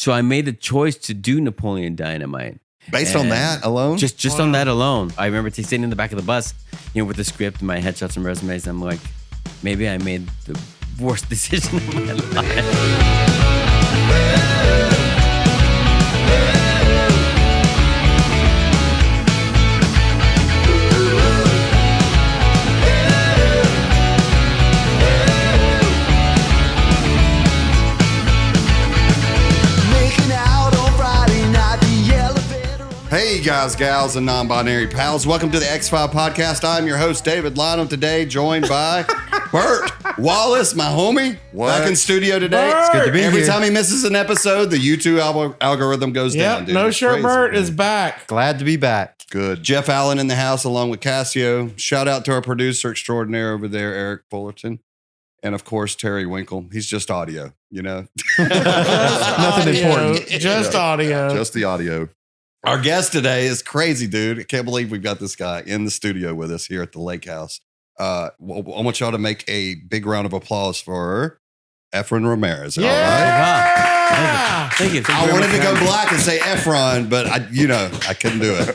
So I made the choice to do Napoleon Dynamite. Based on that alone? Just on that alone. I remember sitting in the back of the bus, with the script and my headshots and resumes. I'm like, maybe I made the worst decision of my life. Hey guys, gals, and non-binary pals. Welcome to the X5 podcast. I'm your host, David Lynham, today joined by Bert Wallace, my homie. Back in studio today. Bert! It's good to be Every time he misses an episode, the YouTube algorithm goes down, dude. No It's Shirt crazy, Bert man. is back. Glad to be back. Good. Jeff Allen in the house along with Cassio. Shout out to our producer extraordinaire over there, Eric Fullerton. And of course, Terry Winkle. He's just audio, Nothing Audio, important. Just audio. Just the audio. Our guest today is crazy, dude. I can't believe we've got this guy in the studio with us here at the Lake House. I want y'all to make a big round of applause for Efren Ramirez. All right. Yeah. Thank you. I wanted to go black and say Efron, but I couldn't do it.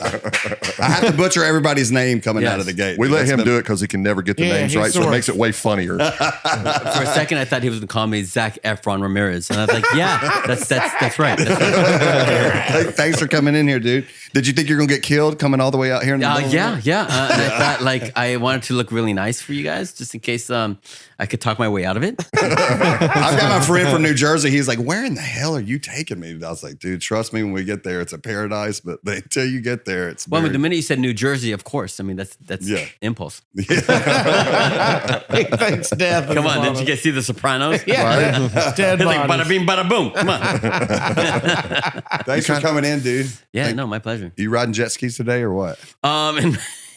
I have to butcher everybody's name coming out of the gate. We let him do it because he can never get the names he right, so it makes it way funnier. For a second, I thought he was going to call me Zach Efron Ramirez. And I was like, yeah, that's right. That's right. Thanks for coming in here, dude. Did you think you're going to get killed coming all the way out here in the middle? Yeah. And I thought I wanted to look really nice for you guys, just in case I could talk my way out of it. I've got my friend from New Jersey. He's like, where in the hell are you taking me? I was like, dude, trust me, when we get there, it's a paradise. But until you get there, it's Well, the minute you said New Jersey, of course. I mean, that's impulse. Thanks, Death. Come on, didn't you guys see The Sopranos? Yeah. Dead It's like bodies. bada bing, bada boom. Come on. Thanks for coming in, dude. Yeah, no, my pleasure. You riding jet skis today or what?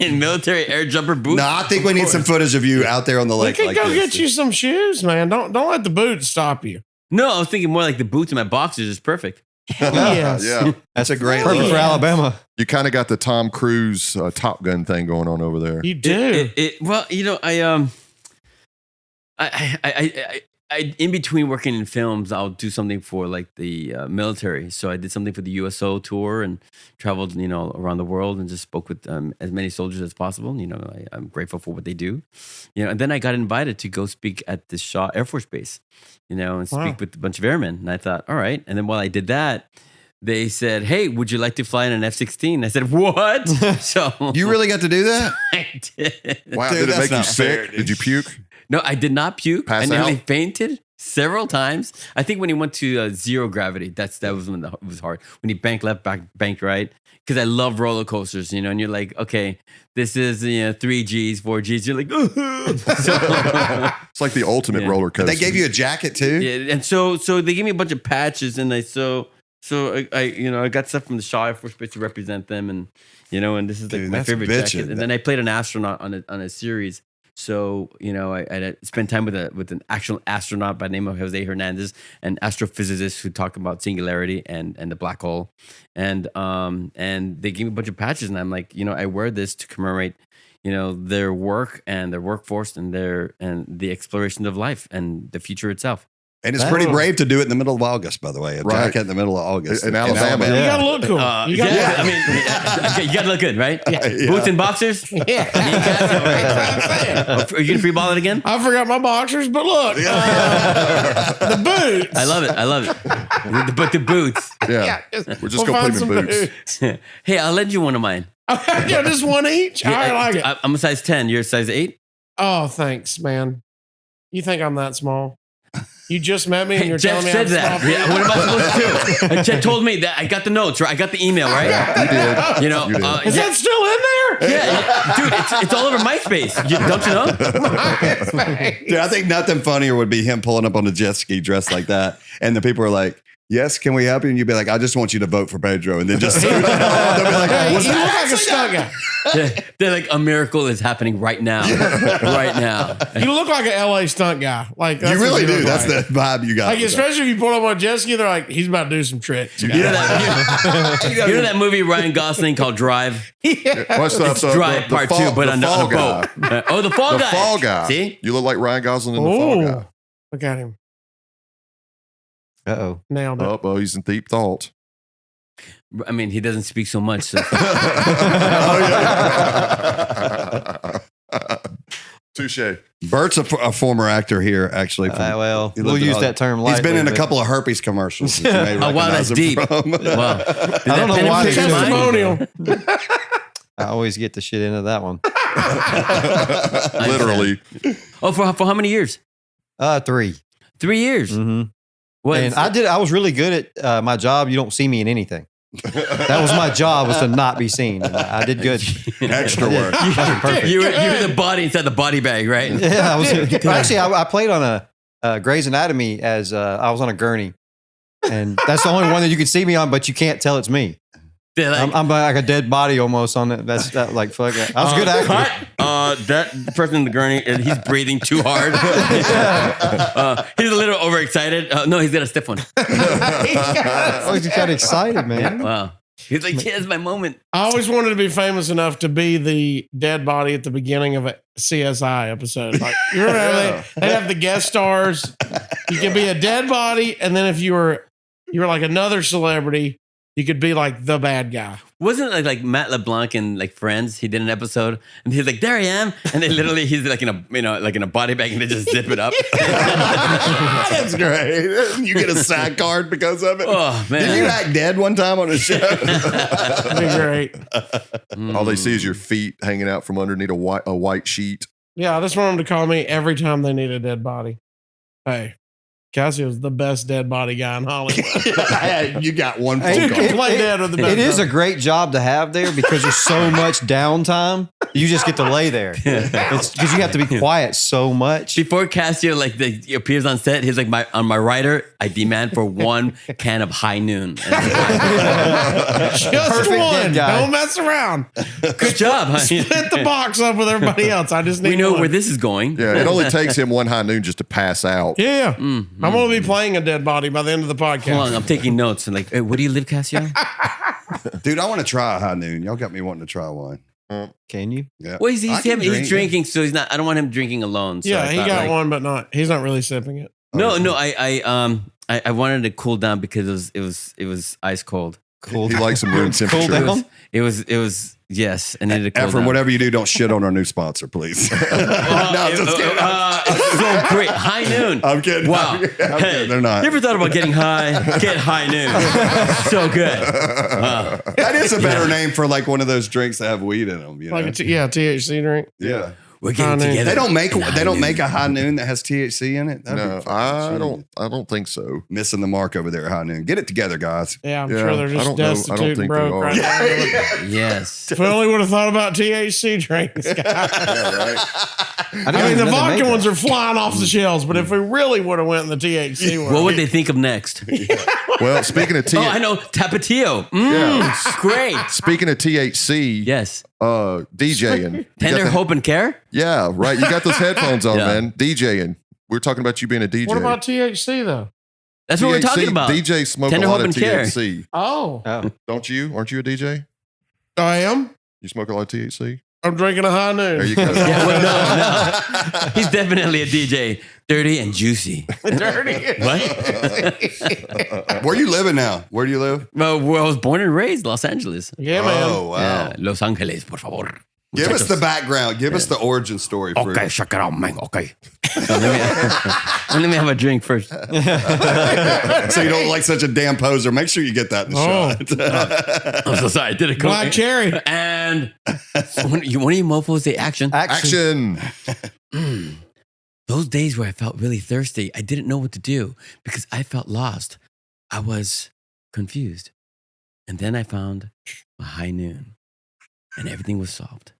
In military air jumper boots. No, I think we need some footage of you out there on the We lake. could like go this. get you some shoes, man. Don't let the boots stop you. No, I was thinking more like the boots in my boxers is perfect. Yes. Yeah. That's a great Perfect look. for Alabama. You kind of got the Tom Cruise Top Gun thing going on over there. You do. Well, I in between working in films, I'll do something for like the military. So I did something for the USO tour and traveled, around the world and just spoke with as many soldiers as possible. I'm grateful for what they do. And then I got invited to go speak at the Shaw Air Force Base, and speak with a bunch of airmen. And I thought, all right. And then while I did that, they said, hey, would you like to fly in an F-16? I said, what? So You really got to do that? I did. Wow, Dude, did it that's make you not fair, sick? dude. Did you puke? No, I did not puke. Pass I nearly out? fainted several times. I think when he went to zero gravity, that was when it was hard. When he banked left, banked right. Because I love roller coasters, and you're like, okay, this is 3 Gs, 4 Gs. You're like, It's like the ultimate roller coaster. They gave you a jacket too? yeah. And so they gave me a bunch of patches, and I got stuff from the Shaw Air Force Base to represent them, and this is like Dude, my that's favorite bitchin'. jacket. And then I played an astronaut on a series. So, I spent time with an actual astronaut by the name of Jose Hernandez, an astrophysicist who talked about singularity and the black hole. And they gave me a bunch of patches, and I'm like, I wear this to commemorate, their work and their workforce and the exploration of life and the future itself. And it's pretty brave to do it in the middle of August, by the way. A Right. jacket in the middle of August. In Alabama. You gotta look cool. You gotta You gotta look good, right? Boots and boxers. Yeah. Are you gonna free ball it again? I forgot my boxers, but look, the boots. I love it. But the boots. Yeah. We're just We'll going find to play the some boots. Hey, I'll lend you one of mine. Yeah, just one each. I like it. I'm a size 10. You're a size 8? Oh, thanks, man. You think I'm that small? You just met me and you're Jeff telling me said I'm that. small. Yeah, what am I supposed to do? Jeff told me that I got the notes, right? I got the email, right? You did. You know, You did. Is that still in there? yeah, dude, it's all over MySpace. Don't you know? Dude, I think nothing funnier would be him pulling up on a jet ski dressed like that. And the people are like, yes, can we help you? And you'd be like, I just want you to vote for Pedro. And then just, they'll be like, Hey, what's you look that? like a stunt guy. They're like, a miracle is happening right now. Right now. You look like an LA stunt guy. Like that's You what really do. look That's like. the vibe you got. Like, especially if you pull up on a jet ski, they're like, he's about to do some tricks. You know that movie Ryan Gosling called Drive? What's that? It's Drive Part 2, but on a Fall boat. Guy. Oh, the Fall The Guy. Fall Guy. See? You look like Ryan Gosling in the Fall Guy. Look at him. Uh-oh. Nailed it. Oh, he's in deep thought. I mean, he doesn't speak so much. So. Touche. Bert's a former actor here, actually. Well, he we'll lived in use Aud- that term lightly. He's been in a but- couple of herpes commercials. That you may Oh, wow, that's recognize him deep. from. Wow. I don't know why. Testimonial. I always get the shit into that one. Literally. Oh, for how many years? 3. 3 years. Mm-hmm. What? And I was really good at my job. You don't see me in anything. That was my job, was to not be seen. And I did good. Extra work. Perfect. You were the body inside the body bag, right? Yeah, I played on a Grey's Anatomy as I was on a gurney, and that's the only one that you can see me on, but you can't tell it's me. They're like, I'm like a dead body almost on it. That's that, like fuck. I was a good actor. That person in the gurney, he's breathing too hard. He's a little overexcited. No, he's got a stiff one. Oh, he's kind of excited, man. Wow. He's like, yeah, it's my moment. I always wanted to be famous enough to be the dead body at the beginning of a CSI episode. Like, you remember they have the guest stars. You could be a dead body, and then if you were like another celebrity, you could be like the bad guy. Wasn't it like Matt LeBlanc in like Friends? He did an episode and he's like, there I am. And they literally, he's like in a body bag and they just zip it up. That's great. You get a SAG card because of it. Oh, man. Did you act dead one time on a show? That'd be great. All they see is your feet hanging out from underneath a white sheet. Yeah, I just want them to call me every time they need a dead body. Hey, Cassio's the best dead body guy in Hollywood. You got one Hey, phone call. Play dead with the best. It is a great job to have there because there's so much downtime. You just get to lay there. It's because you have to be quiet so much. Before Cassio he appears on set, he's like, on my writer, I demand for 1 can of High Noon. Just Perfect one. dead guy. Don't mess around. Good job, honey. Split the box up with everybody else. I just need We know one. where this is going. Yeah, it only takes him 1 high noon just to pass out. Yeah. I'm going to be playing a dead body by the end of the podcast. Hold on, I'm taking notes and like, hey, where do you live, Cassio? Dude, I want to try a high noon. Y'all got me wanting to try one. Can you? Yeah. Well, I can he's drinking, so he's not. I don't want him drinking alone. So Yeah, I he thought, got like, one, but he's not really sipping it. No, I wanted to cool down because it was ice cold. Cool. He likes some room Cool temperature. down. It was yes. I needed to cool Efren, down. whatever you do, don't shit on our new sponsor, please. No, I'm just kidding. It's so great. High Noon. I'm kidding. Wow. I'm kidding. They're not. You ever thought about getting high? Get High Noon. So good. Wow. That is a better name for like one of those drinks that have weed in them. You know? Like a THC drink. Yeah. We're getting High Noon. together. They don't make a high noon that has THC in it. That'd No, be fucking I don't think so. missing the mark over there at high noon. Get it together, guys. Yeah, I'm Yeah, sure they're I just don't know. I don't destitute and think they broke are. right now. Yes. If we only would have thought about THC drinks, guys. I I mean, the vodka ones are flying off the shelves, but if we really would have went in the THC one, What would they think of next? Well, speaking of Oh, I know. Tapatio. Yeah. Great. speaking of THC, Yes. DJing. You Tender got the- hope and care. Yeah, right. You got those headphones on, Yeah. man. DJing. We're talking about you being a DJ. what about THC though? That's what we're talking about. DJ smoke Tender a lot hope of and care. THC. Oh, Don't you? Aren't you a DJ? I am. You smoke a lot of THC? I'm drinking a high noon. There you go. Yeah, well, no. He's definitely a DJ. Dirty and juicy. Dirty. What? Where you living now? Where do you live? Well, where I was born and raised, Los Angeles. Yeah, man. Oh, wow. Yeah, Los Angeles, por favor. Give us the Muchachos. background. Give us the origin story. For Okay, check it out, man. Okay. So let me have a drink first. So you don't look like such a damn poser. Make sure you get that in the shot. I'm so sorry. I did a Black cherry. And one of you mofos say action. Action. Those days where I felt really thirsty, I didn't know what to do because I felt lost. I was confused. And then I found a high noon and everything was solved.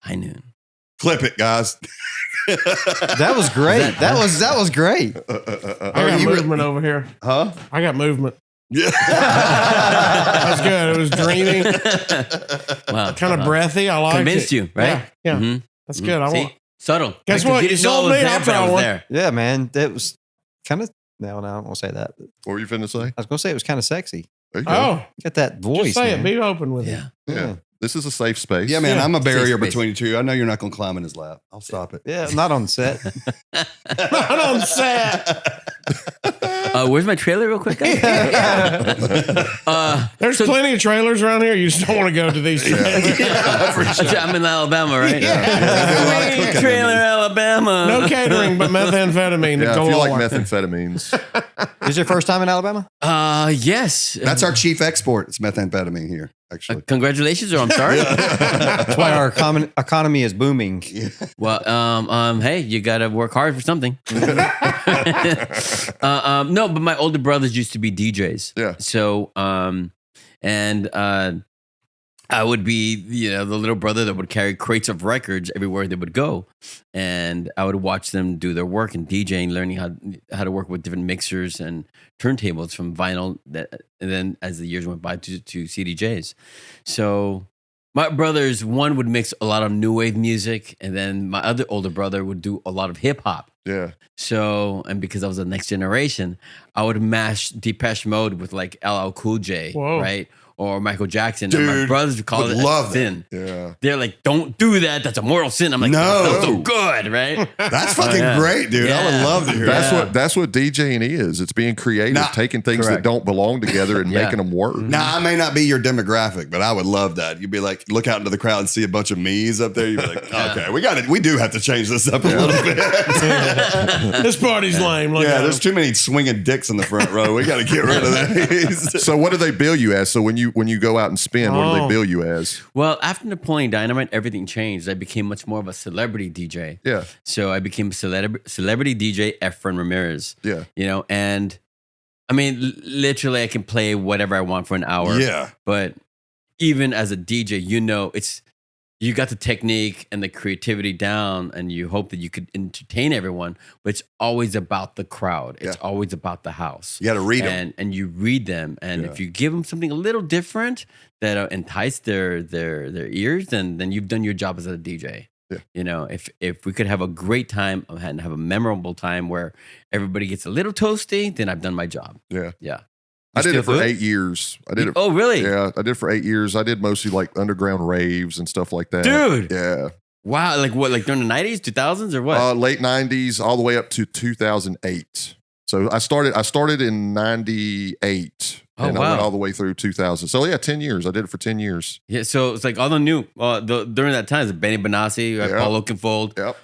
High noon. Clip it, guys. That was great. That was great. I got movement over here. Huh? I got movement. Yeah. That's good. It was dreamy, Wow. kind of breathy. I like it. Convinced you, right? Yeah. Mhm. That's good. I See? want. Subtle. Guess Because what? You didn't know sold it was me. there, I'll but I try was one. there. Yeah, man. That was kind of. No, I don't want to say that. But What were you finna say? I was going to say it was kind of sexy. There you go. Oh, Got that voice. just say man. it. Be open with Yeah. it. Yeah. This is a safe space. Yeah, man. I'm a barrier Safe space. between you two. I know you're not going to climb in his lap. I'll stop it. Yeah, not on set. Not on set. Where's my trailer, real quick? Guys? There's plenty of trailers around here. You just don't want to go to these trailers. I'm in Alabama, right? Yeah. Trailer, Alabama. No catering, but methamphetamine. Yeah, to go if you like along. methamphetamines. Is it your first time in Alabama? Yes. That's our chief export. It's methamphetamine here, actually. Congratulations, or I'm sorry. That's why our economy is booming. Well, hey, you gotta work hard for something. No, but my older brothers used to be DJs. Yeah. So, I would be, the little brother that would carry crates of records everywhere they would go, and I would watch them do their work in DJing, learning how to work with different mixers and turntables from vinyl. And then as the years went by to CDJs. So my brothers, one would mix a lot of new wave music, and then my other older brother would do a lot of hip hop. Yeah. So, and because I was the next generation, I would mash Depeche Mode with like LL Cool J, Whoa. right? Or Michael Jackson. And my Dude, brothers would call would it love a sin. Yeah. They're like, don't do that. That's a mortal sin. I'm like, No. that's so good, right? That's fucking yeah. great, dude. I would Yeah. love to hear that. That's what DJing is. It's being creative, Nah, taking things correct. that don't belong together and Yeah. making them work. Now, I may not be your demographic, but I would love that. You'd be like, look out into the crowd and see a bunch of me's up there. You'd be like, okay, we do have to change this up a little bit. This party's lame. Look Yeah, at there's them. too many swinging dicks in the front row. We got to get rid of these. So what do they bill you as? So when you go out and spin, what do they Oh. bill you as? Well, after Napoleon Dynamite, everything changed. I became much more of a celebrity DJ. Yeah. So I became celebrity DJ Efren Ramirez. Yeah. And I mean, literally, I can play whatever I want for an hour. Yeah. But even as a DJ, you got the technique and the creativity down, and you hope that you could entertain everyone. But it's always about the crowd. It's Yeah. always about the house. You got to read them. And you read them, and Yeah. if you give them something a little different that entice their ears, then you've done your job as a DJ. Yeah. If we could have a great time and have a memorable time where everybody gets a little toasty, then I've done my job. Yeah. Yeah. I did still it for do it? 8 years. I did it. Oh, really? Yeah, I did it for 8 years. I did mostly like underground raves and stuff like that. Dude. Yeah. Wow. Like what? Like during the 90s, 2000s, or what? Late 90s all the way up to 2008. So I started in 98 Oh, and I wow. went all the way through 2000. So yeah, 10 years. I did it for 10 years. Yeah, so it's like all the new during that time. It's Benny Benassi, Yeah. Paul Oakenfold, Yep.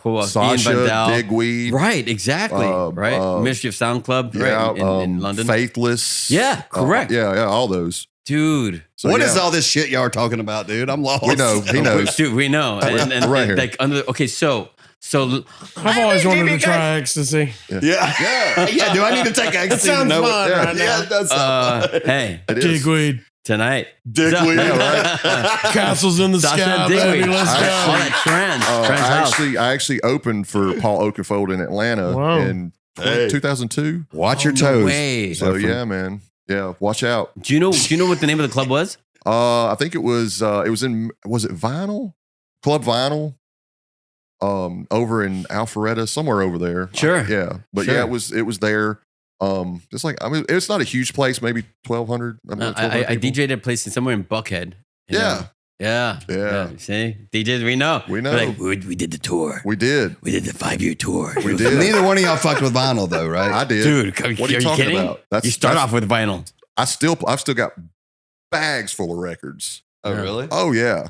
who else? Sasha, Ian Vandal. Digweed. Right, exactly. Right, Mystery of Sound Club, Yeah, right in London. Faithless. Yeah, correct. Yeah, all those. Dude, So, What yeah. is all this shit y'all are talking about, dude? I'm lost. We know. He knows. dude, we know. And Right here. like okay, so I've always wanted to try ecstasy. Yeah. Yeah. Do I need to take It ecstasy? sounds No. fun Yeah, right yeah, now. it does sound fun. hey, It is. Digweed. tonight. Dickweed. Castles in the Sasha sky, and baby. Digweed. Let's All go. that trans house. I actually opened for Paul Oakenfold in Atlanta Wow. in Hey. 2002. Watch your No toes. way. So yeah, man. Yeah, watch out. Do you know what the name of the club was? I think it was was it Vinyl? Club Vinyl? Over in Alpharetta, somewhere over there. Sure. Yeah. But Sure. yeah, it was there. Just like, I mean, it's not a huge place, maybe 1,200. I DJ'd at a place somewhere in Buckhead. you Yeah. know? Yeah. Yeah. See, DJs, we know. We know. We're like, we did the tour. We did. We did the 5-year tour. We did. Neither one of y'all fucked with vinyl, though, right? I did. Dude, What are you talking kidding? about? You start off with vinyl. I've still got bags full of records. Oh, really? Oh yeah.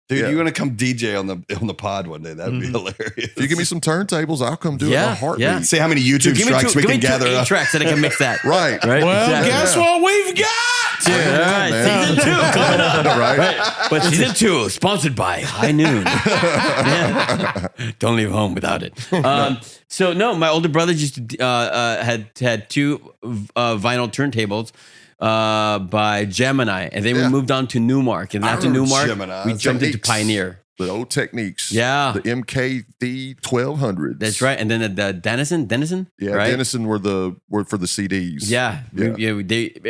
Dude, Yeah. you want to come DJ on the pod one day? That'd be hilarious. If you give me some turntables, I'll come do it in Yeah, a heartbeat. yeah. See how many YouTube Dude, give me strikes we give can me two gather 8 up. tracks that I can mix that. Right. Right? Well, Exactly. guess what we've got? Dude, all right, man. season 2 coming up. Right. But season 2 sponsored by High Noon. Yeah. Don't leave home without it. So no, my older brothers used to had 2 vinyl turntables by Gemini, and then we Yeah. moved on to Newmark, and I after remember Newmark, Gemini. we jumped into Techniques. Pioneer. The old techniques. Yeah. The MKD 1200s. That's right, and then the Denison, Yeah. right? Denison were for the CDs. Yeah, Yeah.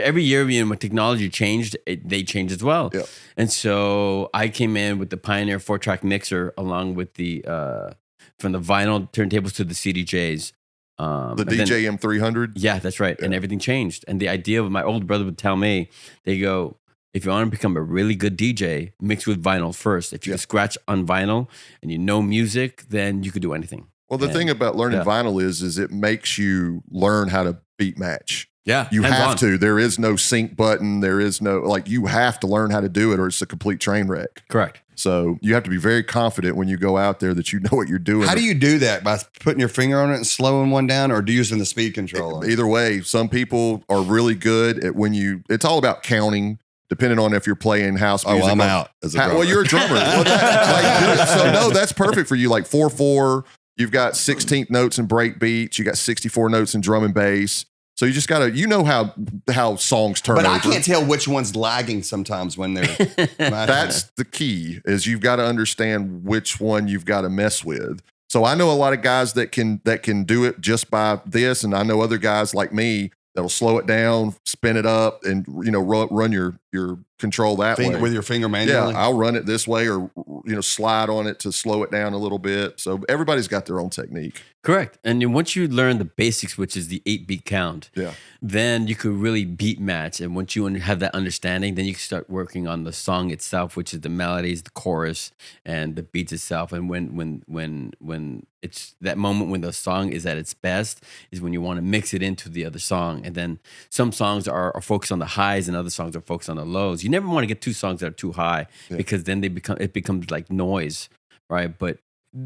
every year when technology changed, they changed as well. Yeah. And so I came in with the Pioneer 4-track mixer, along with the from the vinyl turntables to the CDJs. The and then- DJM 300. yeah, that's right. And Yeah. everything changed. And the idea of my older brother would tell me, they go, if you want to become a really good DJ, mix with vinyl first. If you Yeah. can scratch on vinyl and you know music, then you could do anything. Well, the And- thing about learning yeah. vinyl is it makes you learn how to beat match. Yeah, You hands have on. to. There is no sync button. There is no, like, you have to learn how to do it or it's a complete train wreck. Correct. So you have to be very confident when you go out there that you know what you're doing. How do you do that? By putting your finger on it and slowing one down, or do you using the speed control? Either way, some people are really good at it's all about counting, depending on if you're playing house music. Oh, I'm out as a drummer. Well, you're a drummer. Well, so no, that's perfect for you. Like 4/4, you've got 16th notes and break beats. You got 64 notes in drum and bass. So you just gotta, how songs turn But over. I can't tell which one's lagging sometimes when they're. That's the key, is you've got to understand which one you've got to mess with. So I know a lot of guys that can do it just by this, and I know other guys like me that'll slow it down, spin it up, and run your control that way with your finger manually. Yeah, I'll run it this way, or slide on it to slow it down a little bit. So everybody's got their own technique. Correct. And then once you learn the basics, which is the 8-beat count, Yeah. then you could really beat match. And once you have that understanding, then you can start working on the song itself, which is the melodies, the chorus, and the beats itself. And when it's that moment when the song is at its best is when you want to mix it into the other song. And then some songs are focused on the highs and other songs are focused on the lows. You never want to get two songs that are too high because then it becomes like noise, right? But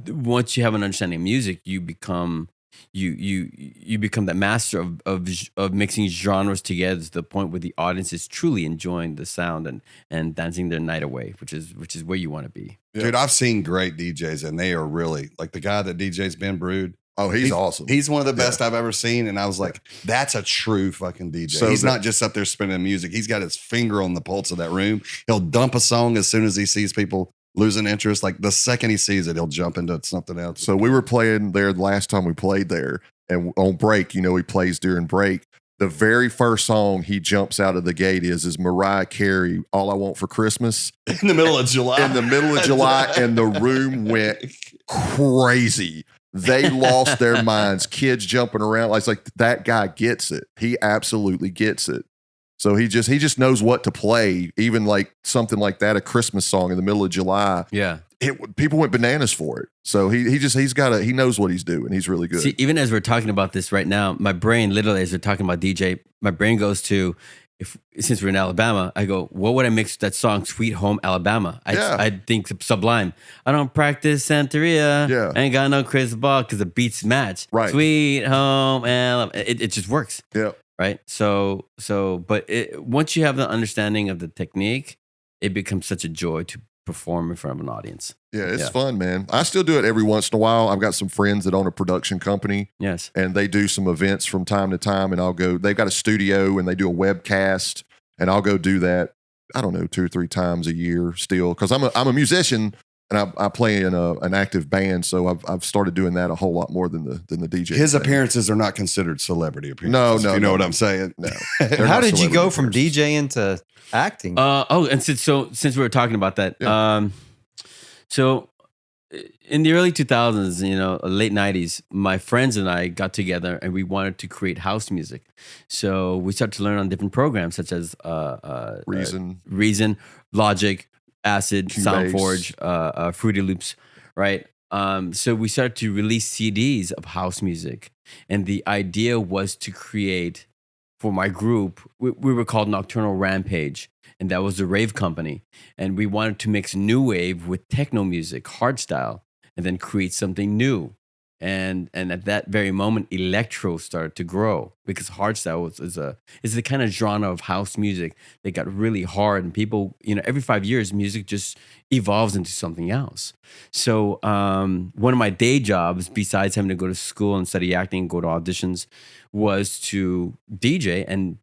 once you have an understanding of music, you become that master of mixing genres together to the point where the audience is truly enjoying the sound and dancing their night away, which is where you want to be. Yeah. Dude, I've seen great DJs, and they are really like the guy that DJs Ben Brood. Oh, he's awesome. He's one of the best I've ever seen, and I was like, that's a true fucking DJ. So he's not just up there spinning music. He's got his finger on the pulse of that room. He'll dump a song as soon as he sees people losing interest. Like the second he sees it, he'll jump into something else. So we were playing there the last time we played there, and on break, he plays during break. The very first song he jumps out of the gate is Mariah Carey, "All I Want for Christmas." In the middle of July. In the middle of July, and the room went crazy. They lost their minds. Kids jumping around. It's like, that guy gets it. He absolutely gets it. So he just knows what to play. Even like something like that, a Christmas song in the middle of July. Yeah. People went bananas for it. So he knows what he's doing. He's really good. See, even as we're talking about this right now, my brain literally, as we're talking about DJ, my brain goes to, since we're in Alabama, I go, what would I mix with that song, Sweet Home Alabama? I think Sublime. I don't practice Santeria. Yeah. I ain't got no crystal ball because the beats match. Right. Sweet Home Alabama. It just works. Yeah. Right. But once you have the understanding of the technique, it becomes such a joy to perform in front of an audience. Yeah, it's fun, man. I still do it every once in a while. I've got some friends that own a production company. Yes. And they do some events from time to time, and I'll go. They've got a studio and they do a webcast, and I'll go do that. I don't know, 2 or 3 times a year still, because I'm a musician and I play in an active band, so I've started doing that a whole lot more than the DJ. His thing. appearances are not considered celebrity appearances. No, you know what I'm saying? No. How did you go from DJing to acting? And since we were talking about that, so in the early 2000s, late 90s, my friends and I got together and we wanted to create house music. So we started to learn on different programs such as Reason, Logic, Acid, Cubase. SoundForge, Fruity Loops, right? So we started to release CDs of house music. And the idea was to create, for my group, we were called Nocturnal Rampage. And that was the rave company. And we wanted to mix new wave with techno music, hardstyle, and then create something new. And at that very moment, electro started to grow because hardstyle is the kind of genre of house music that got really hard. And people, every 5 years, music just evolves into something else. So one of my day jobs, besides having to go to school and study acting and go to auditions, was to DJ and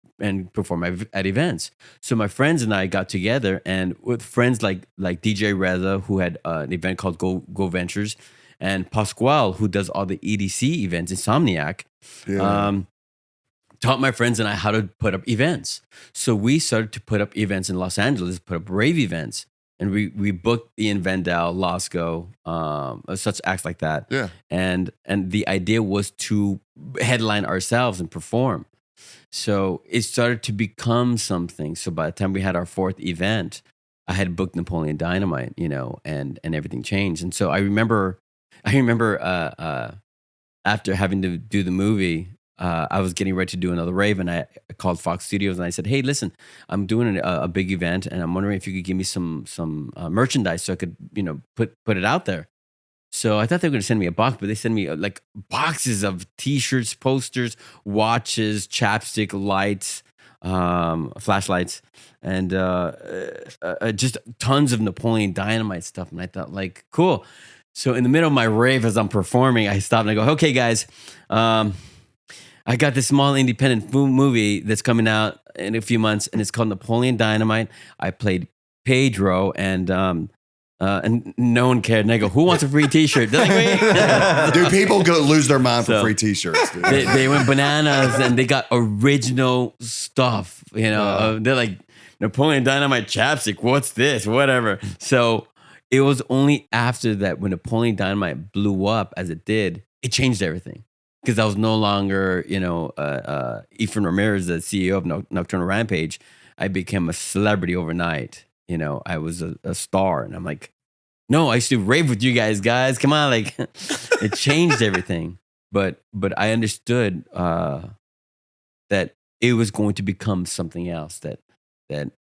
perform at events. So my friends and I got together, and with friends like DJ Reza, who had an event called Go Ventures, and Pasquale, who does all the EDC events, Insomniac, taught my friends and I how to put up events. So we started to put up events in Los Angeles, put up rave events. And we booked Ian Vandal, Lasco, such acts like that. Yeah. And the idea was to headline ourselves and perform. So it started to become something. So by the time we had our 4th event, I had booked Napoleon Dynamite, and everything changed. And so I remember after having to do the movie, I was getting ready to do another rave, and I called Fox Studios and I said, "Hey, listen, I'm doing a big event, and I'm wondering if you could give me some merchandise so I could, put it out there." So I thought they were going to send me a box, but they sent me like boxes of T-shirts, posters, watches, chapstick, lights, flashlights, and just tons of Napoleon Dynamite stuff. And I thought, like, cool. So in the middle of my rave, as I'm performing, I stop and I go, "Okay, guys, I got this small independent movie that's coming out in a few months, and it's called Napoleon Dynamite. I played Pedro, and no one cared. And I go, who wants a free T-shirt?" They're like, Dude, people go lose their mind for So, free T-shirts. Dude. they went bananas, and they got original stuff. They're like, Napoleon Dynamite chapstick. What's this? Whatever. So it was only after that, when Napoleon Dynamite blew up as it did, it changed everything. Because I was no longer, Efren Ramirez, the CEO of Nocturnal Rampage. I became a celebrity overnight. I was a star, and I'm like, no, I used to rave with you guys. Come on, like, it changed everything. But I understood that it was going to become something else that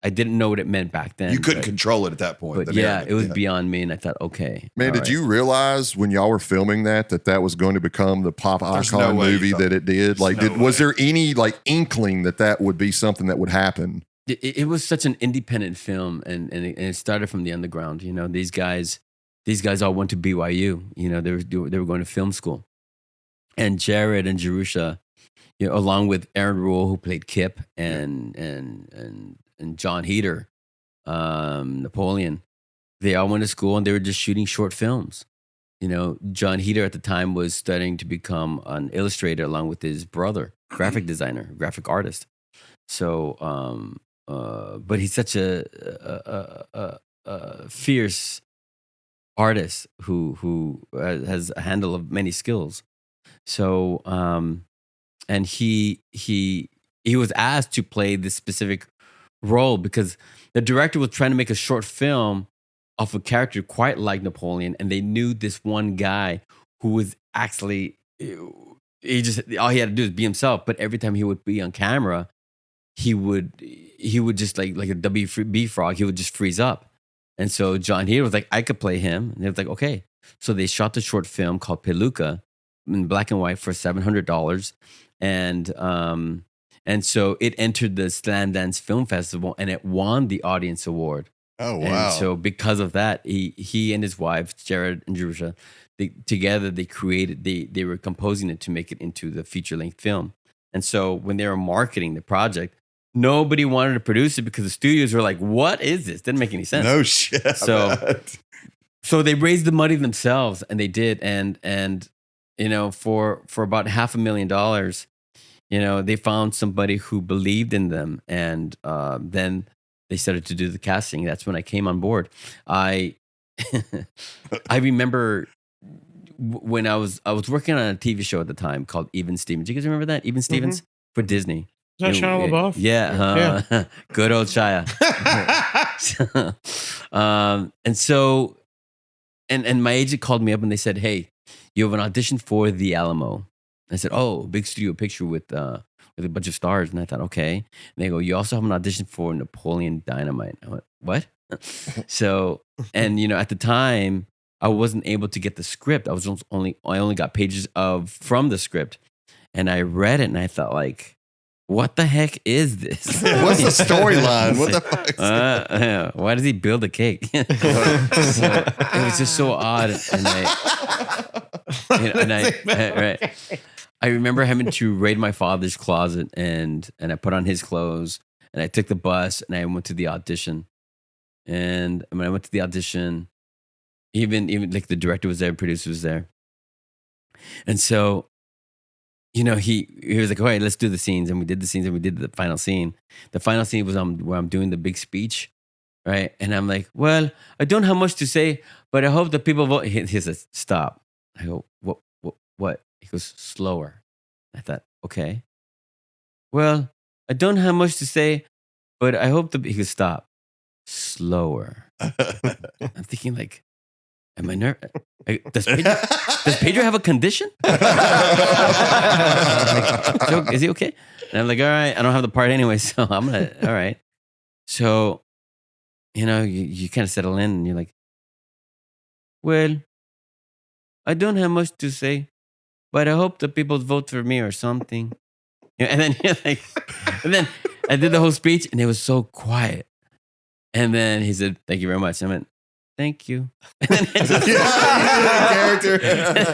I didn't know what it meant back then. You couldn't control it at that point. But yeah, it was beyond me, and I thought, okay. Man, did you realize when y'all were filming that was going to become the pop There's icon no way movie you that it did? Like, no was way. there any like inkling that would be something that would happen? It was such an independent film, and it started from the underground. These guys all went to BYU. They were going to film school, and Jared and Jerusha, along with Aaron Rule, who played Kip, and John Heater, Napoleon, they all went to school, and they were just shooting short films. John Heater at the time was studying to become an illustrator along with his brother, graphic designer, graphic artist. So, but he's such a fierce artist who has a handle of many skills. So, and he was asked to play this specific role because the director was trying to make a short film of a character quite like Napoleon, and they knew this one guy who was actually all he had to do is be himself. But every time he would be on camera, he would just like a WB frog. He would just freeze up. And so John Heater was like, I could play him. And they was like, okay. So they shot the short film called Peluca in black and white for $700. And so it entered the Slam Dance Film Festival, and it won the audience award. Oh, wow. And so because of that, he and his wife, Jared and Jerusha, together they were composing it to make it into the feature-length film. And so when they were marketing the project, nobody wanted to produce it because the studios were like, what is this? Didn't make any sense. No shit. So they raised the money themselves, and they did. And for about $500,000, they found somebody who believed in them. And then they started to do the casting. That's when I came on board. I remember when I was working on a TV show at the time called Even Stevens. Do you guys remember that? Even Stevens for Disney. Is that Shia LaBeouf? Yeah. Good old Shia. And so, and my agent called me up and they said, hey, you have an audition for The Alamo. I said, oh, big studio picture with a bunch of stars. And I thought, okay. And they go, you also have an audition for Napoleon Dynamite. I went, what? So, and at the time, I wasn't able to get the script. I only got pages from the script. And I read it and I thought, like, what the heck is this? What's the storyline? What the fuck? Is that? Why does he build a cake? So it was just so odd. I remember having to raid my father's closet and I put on his clothes and I took the bus and I went to the audition. And when I went to the audition, even like the director was there, producer was there. And so, he was like, all right, let's do the scenes. And we did the scenes and we did the final scene. The final scene was where I'm doing the big speech, right? And I'm like, well, I don't have much to say, but I hope that people vote. He says, stop. I go, what? He goes, slower. I thought, okay. Well, I don't have much to say, but I hope he goes, stop. Slower. I'm thinking like, Am I nervous? Does Pedro have a condition? Like, is he okay? And I'm like, all right, I don't have the part anyway, so I'm gonna, all right. So, you kind of settle in and you're like, well, I don't have much to say, but I hope the people vote for me or something. And then you're like, and then I did the whole speech and it was so quiet. And then he said, thank you very much. I went, thank you. And then I just,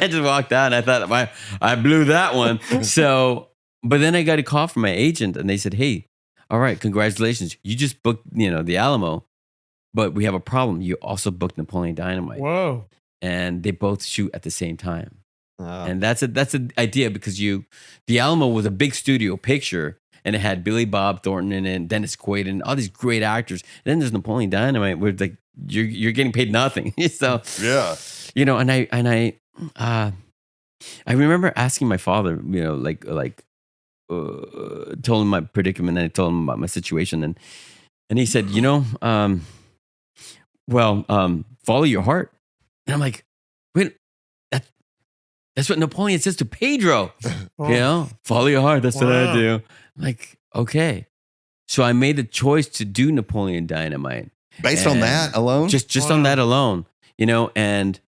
I just walked out and I thought, I blew that one. So, but then I got a call from my agent and they said, hey, all right, congratulations. You just booked, the Alamo, but we have a problem. You also booked Napoleon Dynamite. Whoa. And they both shoot at the same time. Oh. And that's an idea because the Alamo was a big studio picture and it had Billy Bob Thornton in it, Dennis Quaid, and all these great actors. And then there's Napoleon Dynamite where like you're getting paid nothing. So Yeah. and I remember asking my father, told him my predicament and I told him about my situation and he said, follow your heart. And I'm like, wait, that's what Napoleon says to Pedro. Follow your heart. That's what I do. I'm like, okay. So I made the choice to do Napoleon Dynamite. Based on that alone? Just on that alone, and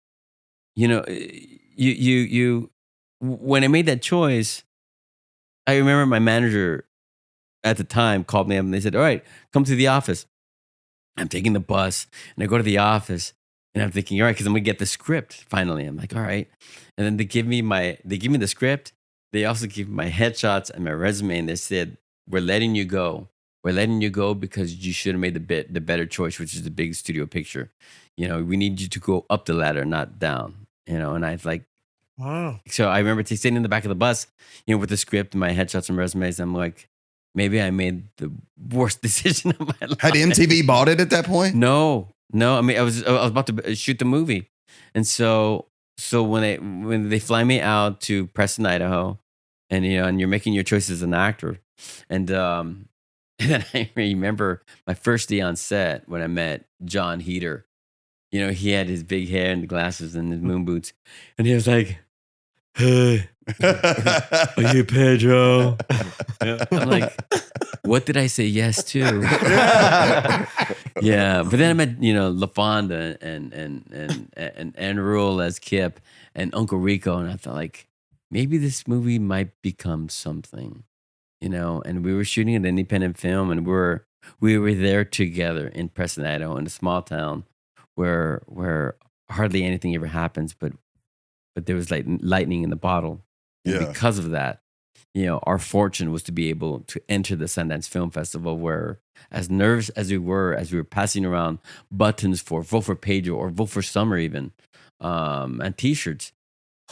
you when I made that choice, I remember my manager at the time called me up and they said, all right, come to the office. I'm taking the bus and I go to the office and I'm thinking, all right, because I'm gonna get the script finally. I'm like, all right. And then they give me the script. They also give me my headshots and my resume and they said, we're letting you go. We're letting you go because you should have made the better choice, which is the big studio picture. We need you to go up the ladder, not down. And I was like, wow. So I remember sitting in the back of the bus, with the script and my headshots and resumes. I'm like, maybe I made the worst decision of my life. Had MTV bought it at that point? No. I mean, I was about to shoot the movie, and so when they fly me out to Preston, Idaho, and and you're making your choices as an actor, and then I remember my first day on set when I met John Heater. He had his big hair and the glasses and his moon boots, and he was like, "Hey, are you Pedro?" I'm like, what did I say yes to? Yeah, but then I met LaFonda and Enrule as Kip and Uncle Rico, and I thought like maybe this movie might become something, And we were shooting an independent film, and we were there together in Preston, Idaho, in a small town where hardly anything ever happens, but there was like lightning in the bottle. And Yeah. because of that, our fortune was to be able to enter the Sundance Film Festival where, as nervous as we were passing around buttons for vote for Pedro or vote for Summer even, and T-shirts,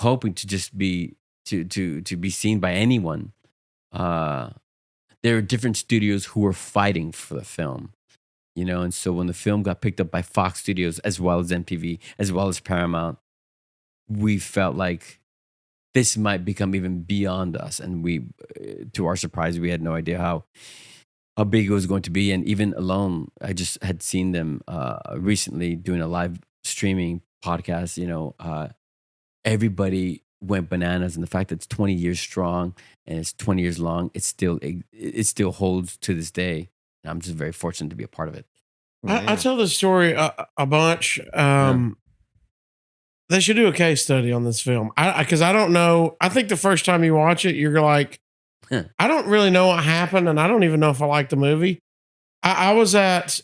hoping to just be to be seen by anyone. There are different studios who were fighting for the film, and so when the film got picked up by Fox Studios as well as MTV as well as Paramount, we felt like this might become even beyond us. And we, to our surprise, we had no idea how big it was going to be. And even alone, I just had seen them recently doing a live streaming podcast. Everybody went bananas. And the fact that it's 20 years strong and it's 20 years long, it still holds to this day. And I'm just very fortunate to be a part of it. I tell this story a bunch. They should do a case study on this film. Because I don't know. I think the first time you watch it, you're like, I don't really know what happened, and I don't even know if I like the movie. I was watch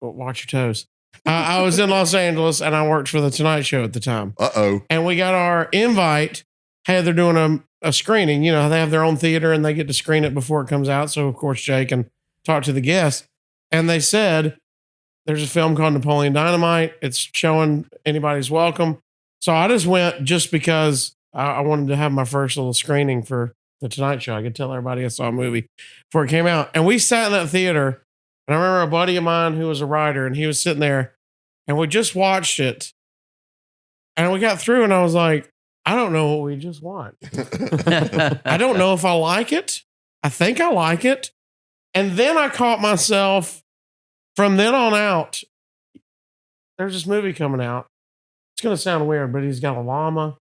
your toes. I was in Los Angeles, and I worked for the Tonight Show at the time. Uh-oh. And we got our invite. Hey, they're doing a screening. They have their own theater, and they get to screen it before it comes out. So, of course, Jay can talk to the guests. And they said, there's a film called Napoleon Dynamite. It's showing anybody's welcome. So I just went just because I wanted to have my first little screening for the Tonight Show. I could tell everybody I saw a movie before it came out. And we sat in that theater. And I remember a buddy of mine who was a writer, and he was sitting there, and we just watched it. And we got through, and I was like, I don't know what we just watched. I don't know if I like it. I think I like it. And then I caught myself from then on out. there's this movie coming out. It's going to sound weird, but he's got a llama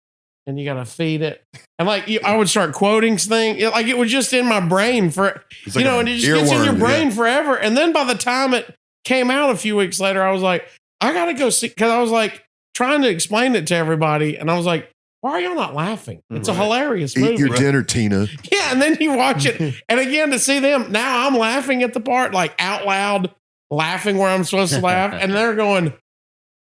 and you got to feed it. And like, I would start quoting things. Like it was just in my brain for, It's like and a it just gets in your earworm, brain forever. And then by the time it came out a few weeks later, I was like, I got to go see, because I was like trying to explain it to everybody. And I was like, why are y'all not laughing? It's a hilarious movie. Eat your dinner, Tina. Yeah, and then you watch it, and again to see them. Now I'm laughing at the part, like out loud, laughing where I'm supposed to laugh, and they're going,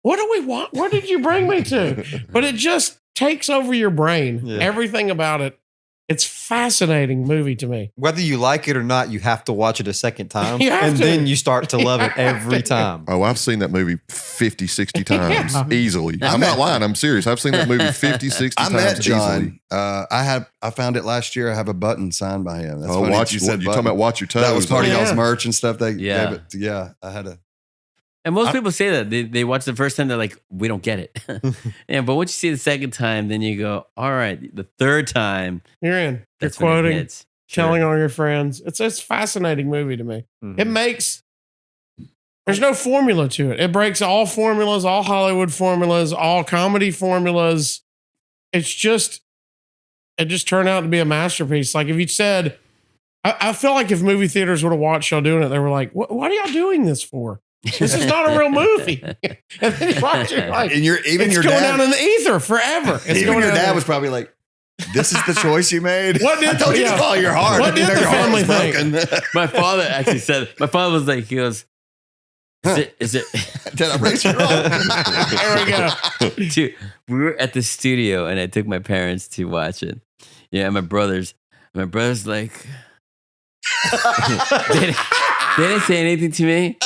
"What do we want? What did you bring me to?" But it just takes over your brain. Yeah. Everything about it. It's fascinating movie to me. Whether you like it or not, you have to watch it a second time. You have And to. then you start to love it You have every to. time. Oh, I've seen that movie 50, 60 times Yeah. easily. I'm not lying. I'm serious. I've seen that movie 50, 60 I times met easily. John. I found it last year. I have a button signed by him. That's Oh, funny watch you you said talking about button. watch your toes. That was part of Yeah. y'all's merch and stuff. They Yeah. gave it. Yeah, I had a. And most people say that they watch the first time, they're like, we don't get it. Yeah, but once you see it the second time, then you go, all right. The third time, You're in. You're that's when it quoting, hits. Sure. telling all your friends. It's a fascinating movie to me. Mhm. It makes. There's no formula to it. It breaks all formulas, all Hollywood formulas, all comedy formulas. It just turned out to be a masterpiece. Like if you said, I feel like if movie theaters would have watched y'all doing it, they were like, what are y'all doing this for? This is not a real movie. And then you watch it, like, And even it's your going dad, down in the ether forever. It's even going your down dad there. was probably like, "This is the choice you made." What did- I told you yeah. to follow your heart. What did Your the heart family was think? broken. My father actually said, my father was like, he goes, is it, Did I raise you wrong? There we go. Dude, we were at the studio and I took my parents to watch it. Yeah, my brothers like, they didn't say anything to me.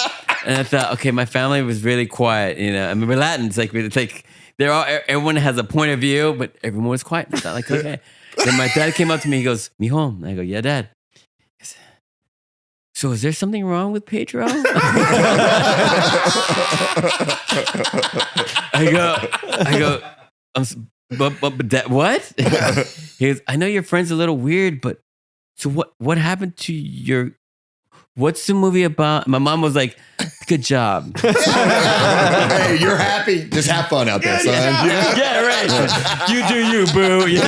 And I thought, okay, my family was really quiet. I mean, we're Latins. It's like they're all, everyone has a point of view, but everyone was quiet. I thought, like, okay. Then my dad came up to me. He goes, "Mijo." And I go, "Yeah, Dad." He goes, "So is there something wrong with Pedro?" I go, but Dad, what? He goes, "I know your friend's a little weird, but so what happened to your? What's the movie about?" My mom was like, "Good job." Hey, you're happy. Just have fun out there, son. Yeah, right. You do you, boo. Yeah.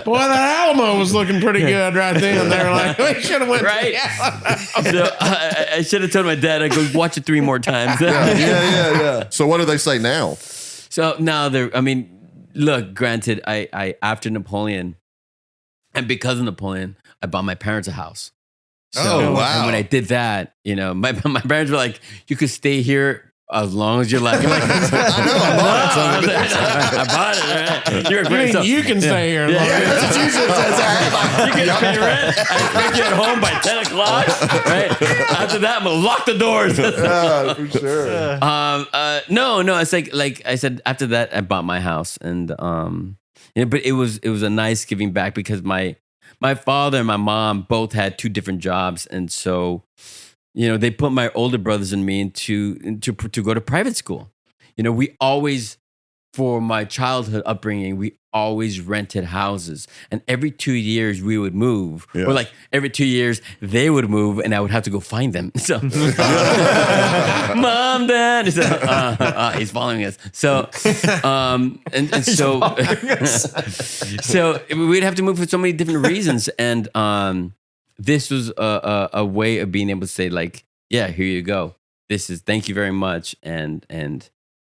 Boy, that Alamo was looking pretty good right then. They were like, we should have went to Right. the Alamo. So I should have told my dad, I go, watch it 3 more times. Yeah. So what do they say now? So now look, granted, I after Napoleon, and because of Napoleon, I bought my parents a house. So, Oh, wow. And when I did that, my parents were like, you could stay here as long as you like. I'm like, I bought it. Right? You're You great. mean So, you can stay here. Yeah. That's what you said. you can pay rent. I expect you at home by 10 o'clock. Right? After that, I'm going to lock the doors. Yeah, for sure. No. It's like I said, after that, I bought my house. And, but it was a nice giving back because my father and my mom both had 2 different jobs. And so, they put my older brothers and me to go to private school. We always, for my childhood upbringing, we always rented houses. And every 2 years we would move. Yeah. Or like every 2 years they would move and I would have to go find them. So, Mom, Dad. So, he's following us. So, and so, so we'd have to move for so many different reasons. And this was a way of being able to say, like, yeah, here you go. Thank you very much. And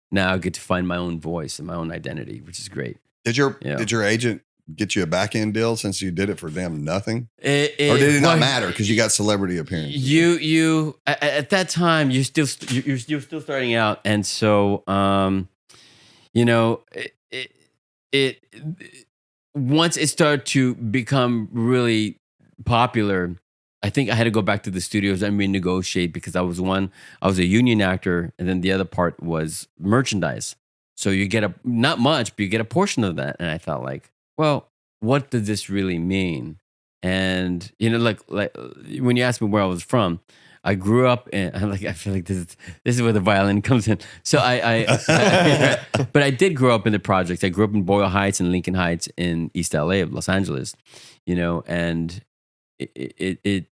now I get to find my own voice and my own identity, which is great. Did your agent get you a back end deal since you did it for damn nothing? Or did it not matter because you got celebrity appearances? You at that time you're still starting out, and so it once it started to become really popular, I think I had to go back to the studios and renegotiate because I was a union actor, and then the other part was merchandise. So you get not much, but you get a portion of that. And I thought, like, well, what does this really mean? And like when you asked me where I was from, I grew up in. I feel like this is where the violin comes in. So but I did grow up in the projects. I grew up in Boyle Heights and Lincoln Heights in East LA of Los Angeles. And it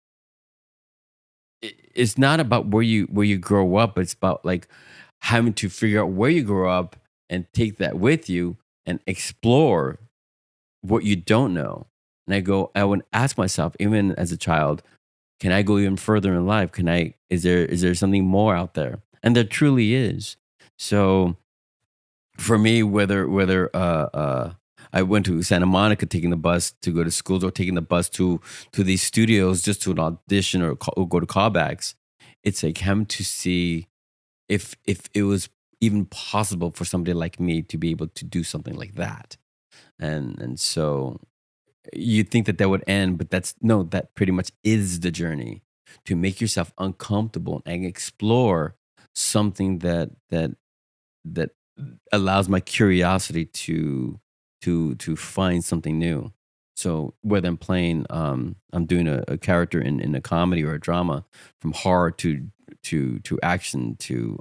it's not about where you grow up, but it's about like having to figure out where you grow up and take that with you and explore what you don't know. And I would ask myself, even as a child, can I go even further in life? Is there something more out there? And there truly is. So for me, whether I went to Santa Monica taking the bus to go to schools, or taking the bus to these studios just to an audition or go to callbacks, it's like having to see if it was even possible for somebody like me to be able to do something like that. And so you'd think that would end, but that pretty much is the journey, to make yourself uncomfortable and explore something that allows my curiosity to find something new. So whether I'm playing, I'm doing a character in a comedy or a drama, from horror to action to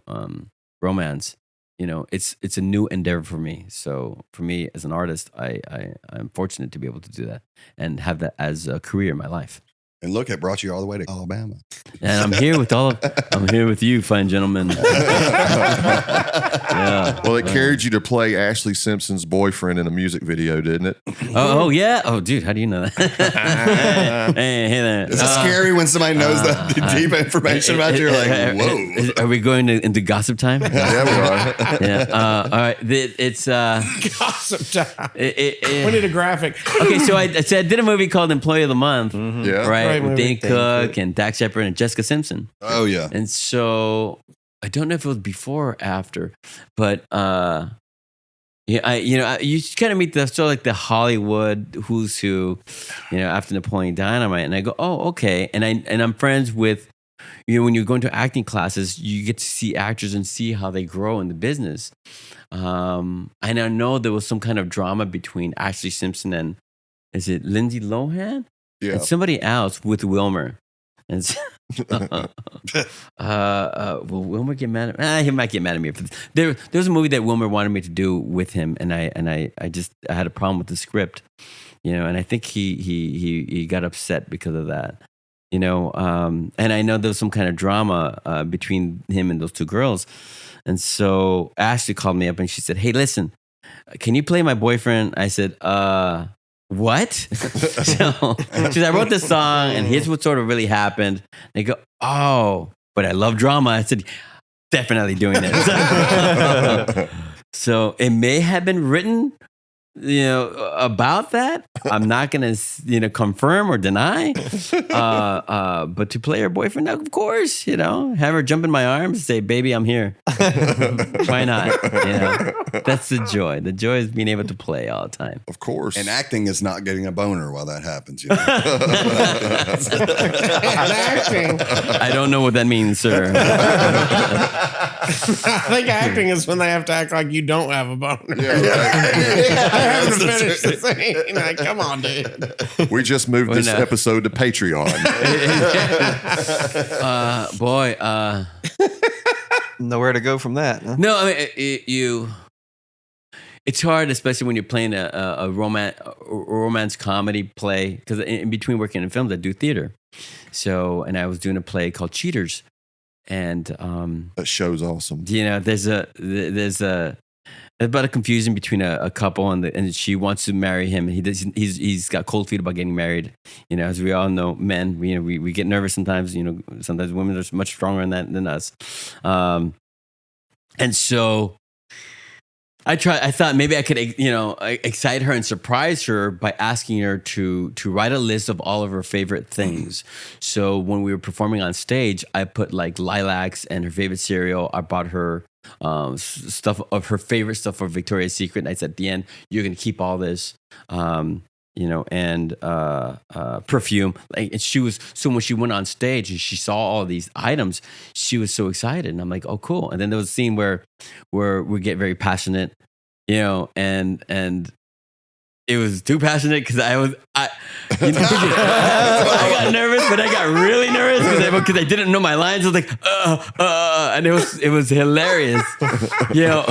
romance, it's a new endeavor for me. So for me as an artist, I'm fortunate to be able to do that and have that as a career in my life. And look, it brought you all the way to Alabama. And I'm here with you, fine gentlemen. Yeah. Well, it carried you to play Ashley Simpson's boyfriend in a music video, didn't it? Oh yeah. Oh, dude, how do you know that? hey there. Is it scary when somebody knows that deep information about you? You're like, whoa. Are we going into gossip time? Yeah, we are. Yeah. All right. It's Gossip time. We need a graphic. Okay, so I did a movie called Employee of the Month. Yeah. Right. Great With movie. Dane Cook and Dax Shepard and Jessica Simpson. Oh, yeah. And so I don't know if it was before or after, but you kind of meet the sort of like the Hollywood who's who, after Napoleon Dynamite, and I go, oh, okay, and I'm friends with, when you go into acting classes, you get to see actors and see how they grow in the business. And I know there was some kind of drama between Ashley Simpson and, is it Lindsay Lohan? Yeah. And somebody else with Wilmer. And so, will Wilmer get mad at me? He might get mad at me. There was a movie that Wilmer wanted me to do with him, and I had a problem with the script, and I think he got upset because of that, and I know there was some kind of drama between him and those two girls. And so Ashley called me up and she said, hey, listen, can you play my boyfriend? I said, what? So she said, I wrote this song and here's what sort of really happened. They go, oh, but I love drama. I said, definitely doing it. So it may have been written, about that. I'm not going to, confirm or deny. But to play her boyfriend, of course, have her jump in my arms and say, baby, I'm here. Why not? That's the joy. The joy is being able to play all the time. Of course. And acting is not getting a boner while that happens. Acting. I don't know what that means, sir. I think acting is when they have to act like you don't have a boner. Yeah, I haven't finished the scene. Like, come on, dude. we just moved this no. episode to Patreon. Nowhere to go from that. Huh? No, I mean, it's hard, especially when you're playing a romance comedy play, because in between working in films, I do theater. So, and I was doing a play called Cheaters, and That show's awesome. there's about a confusion between a couple, and she wants to marry him. He's got cold feet about getting married. As we all know, men, we get nervous sometimes. Sometimes women are much stronger in that than us. And so I thought maybe I could, excite her and surprise her by asking her to write a list of all of her favorite things. So when we were performing on stage, I put like lilacs and her favorite cereal. I bought her stuff of her favorite stuff for Victoria's Secret. And I said, at the end, you're going to keep all this, and perfume. And so when she went on stage and she saw all these items, she was so excited. And I'm like, oh, cool. And then there was a scene where we get very passionate, and it was too passionate because I got nervous, but I got really nervous because because I didn't know my lines. I was like, and it was hilarious. You know,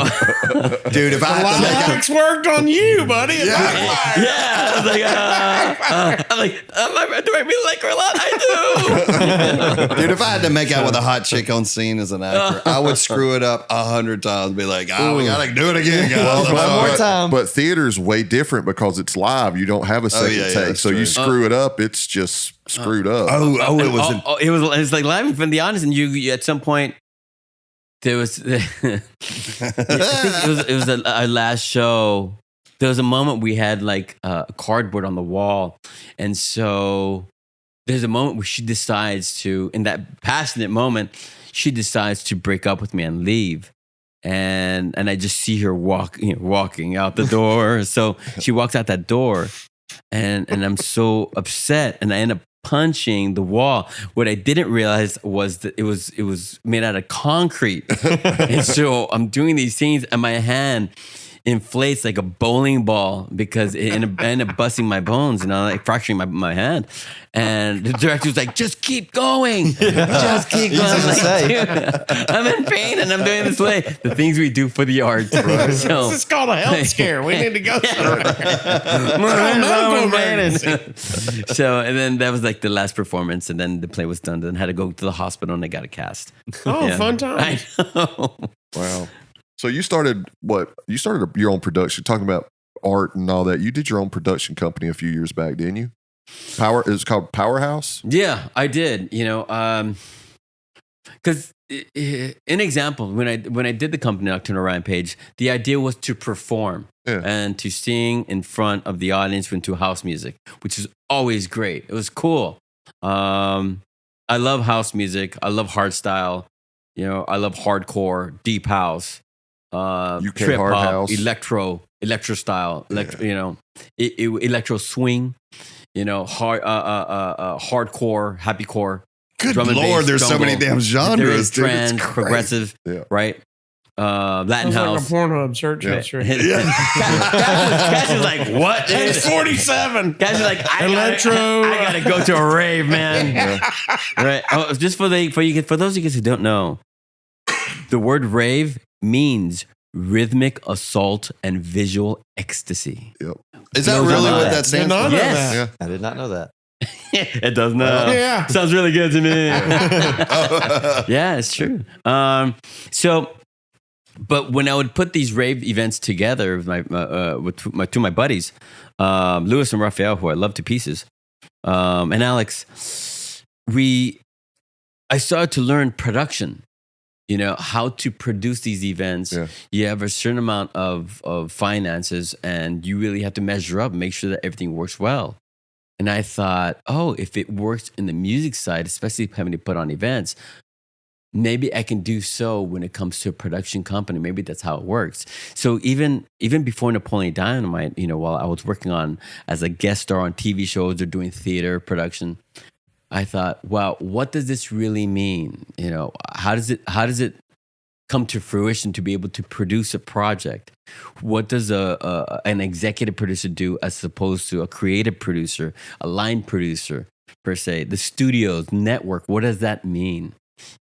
Dude, if I had to make Lilacs worked on you, buddy. yeah. I was like, I'm like, do I really like her a lot? I do. Dude, if I had to make out with a hot chick on scene as an actor, I would screw it up 100 times. Be like, we gotta do it again, guys. I'm One more sorry. time. But theater's way different because it's live. You don't have a second yeah, take. that's So you true. screw it up, it's just screwed up. It was. It was like live from the audience, and you at some point there was. I think it was our last show. There was a moment we had like a cardboard on the wall, and so there's a moment where she decides to, in that passionate moment, she decides to break up with me and leave. And I just see her walking out the door. So she walks out that door, and I'm so upset, and I end up punching the wall. What I didn't realize was that it was made out of concrete, and so I'm doing these things, and my hand inflates like a bowling ball because it ended up busting my bones, like fracturing my hand. And the director was like, "Just keep going, just keep going." I'm like, "Dude, I'm in pain and I'm doing this way." The things we do for the art. So, This is called a health scare. We need to go somewhere. Medical emergency. So, and then that was like the last performance, and then the play was done. Then had to go to the hospital, and they got a cast. Oh, Yeah. fun time. I know. Wow. So you started what? You started your own production, talking about art and all that. You did your own production company a few years back, didn't you? It's called Powerhouse. Yeah, I did. Because an example, when I did the company Nocturnal Rampage, the idea was to perform and to sing in front of the audience into house music, which is always great. It was cool. I love house music. I love hardstyle. I love hardcore, deep house, UK trip hard hop, house, electro style, electro swing. Hardcore, happycore. Good drum and Lord, bass, there's so many jungle. damn genres, There is dude. It's trance, crazy. progressive, Yeah. right? Latin Sounds house. like a Pornhub search history. Cash is like, what? It's 47. Cash is like, I gotta go to a rave, man. Right? Oh, just for those of you guys who don't know, the word rave means rhythmic assault and visual ecstasy. Yep. Is that No, really no, what no. that stands Did not for? know Yes. that. Yeah. I did not know that. It does not. Yeah. Sounds really good to me. Yeah, it's true. But when I would put these rave events together with my buddies, Louis and Raphael, who I love to pieces, and Alex, I started to learn production. How to produce these events. Yeah. You have a certain amount of finances, and you really have to measure up and make sure that everything works well. And I thought, if it works in the music side, especially having to put on events, maybe I can do so when it comes to a production company. Maybe that's how it works. So even before Napoleon Dynamite, while I was working on as a guest star on TV shows or doing theater production, I thought, wow, what does this really mean? How does it come to fruition to be able to produce a project? What does an executive producer do as opposed to a creative producer, a line producer per se? The studios, network, what does that mean?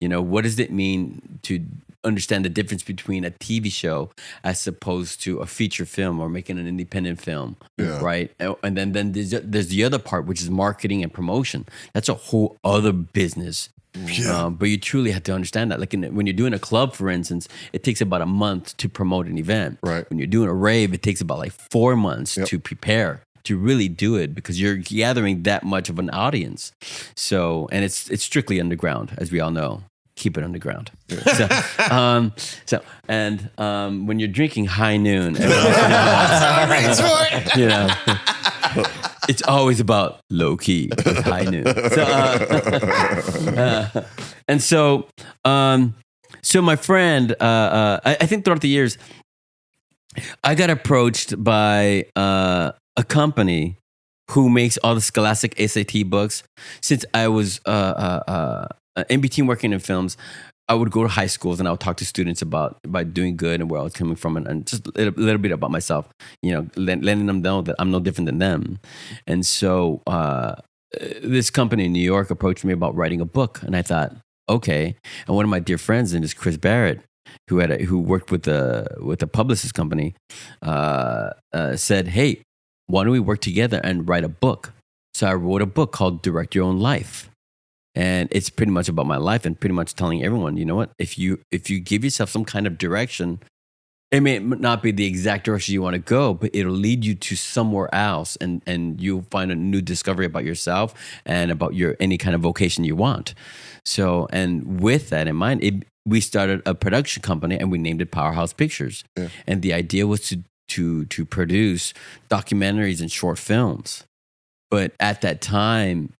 What does it mean to understand the difference between a TV show as opposed to a feature film or making an independent film, right? And then there's the other part, which is marketing and promotion. That's a whole other business. Yeah. But you truly have to understand that. Like when you're doing a club, for instance, it takes about a month to promote an event. Right. When you're doing a rave, it takes about like 4 months to prepare, to really do it, because you're gathering that much of an audience. So, and it's strictly underground, as we all know. Keep it underground. When you're drinking high noon, it's always about low key with high noon. So my friend, I think throughout the years, I got approached by a company who makes all the Scholastic SAT books. Since I was in between working in films, I would go to high schools and I would talk to students about doing good and where I was coming from, and just a little bit about myself, letting them know that I'm no different than them. And so this company in New York approached me about writing a book, and I thought, okay. And one of my dear friends, and is Chris Barrett, who worked with a publicist company, said, "Hey, why don't we work together and write a book?" So I wrote a book called Direct Your Own Life. And it's pretty much about my life and pretty much telling everyone, you know what, if you give yourself some kind of direction, it may not be the exact direction you want to go, but it'll lead you to somewhere else, and you'll find a new discovery about yourself and about any kind of vocation you want. So, and with that in mind, we started a production company and we named it Powerhouse Pictures. Yeah. And the idea was to produce documentaries and short films. But at that time,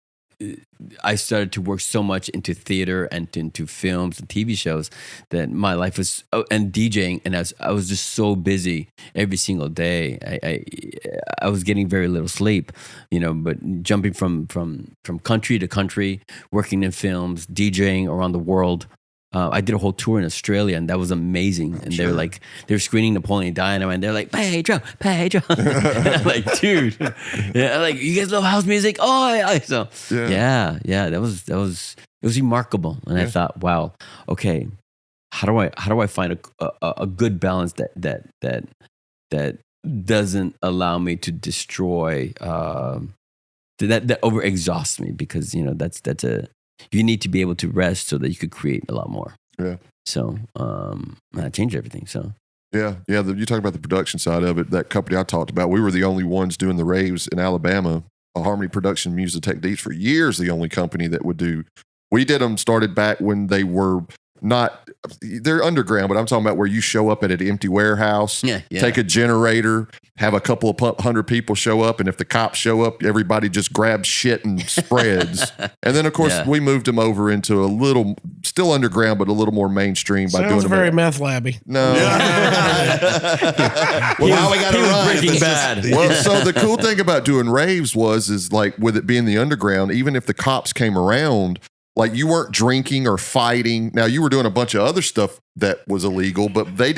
I started to work so much into theater and into films and TV shows that my life was, and DJing, and I was just so busy every single day. I was getting very little sleep, but jumping from country to country, working in films, DJing around the world. I did a whole tour in Australia, and that was amazing. And they were screening Napoleon Dynamite, and they're like, Pedro. And I'm like, dude, yeah, like, you guys love house music? Oh, so yeah, that was it was remarkable. And I thought, wow, okay, how do I find a good balance that doesn't allow me to destroy that over exhausts me, because you need to be able to rest so that you could create a lot more. Yeah. So I changed everything. So yeah. You talk about the production side of it. That company I talked about, we were the only ones doing the raves in Alabama. Harmony Production Music Techniques for years, the only company that would do. We did them. Started back when they were not. They're underground, but I'm talking about where you show up at an empty warehouse, take a generator, have a couple of hundred people show up, and if the cops show up, everybody just grabs shit and spreads. And then, of course, we moved them over into a little, still underground, but a little more mainstream by doing very meth labby. No. Well, now we got to run. Breaking Bad. Well, so the cool thing about doing raves is like, with it being the underground, even if the cops came around, like, you weren't drinking or fighting. Now, you were doing a bunch of other stuff that was illegal, but they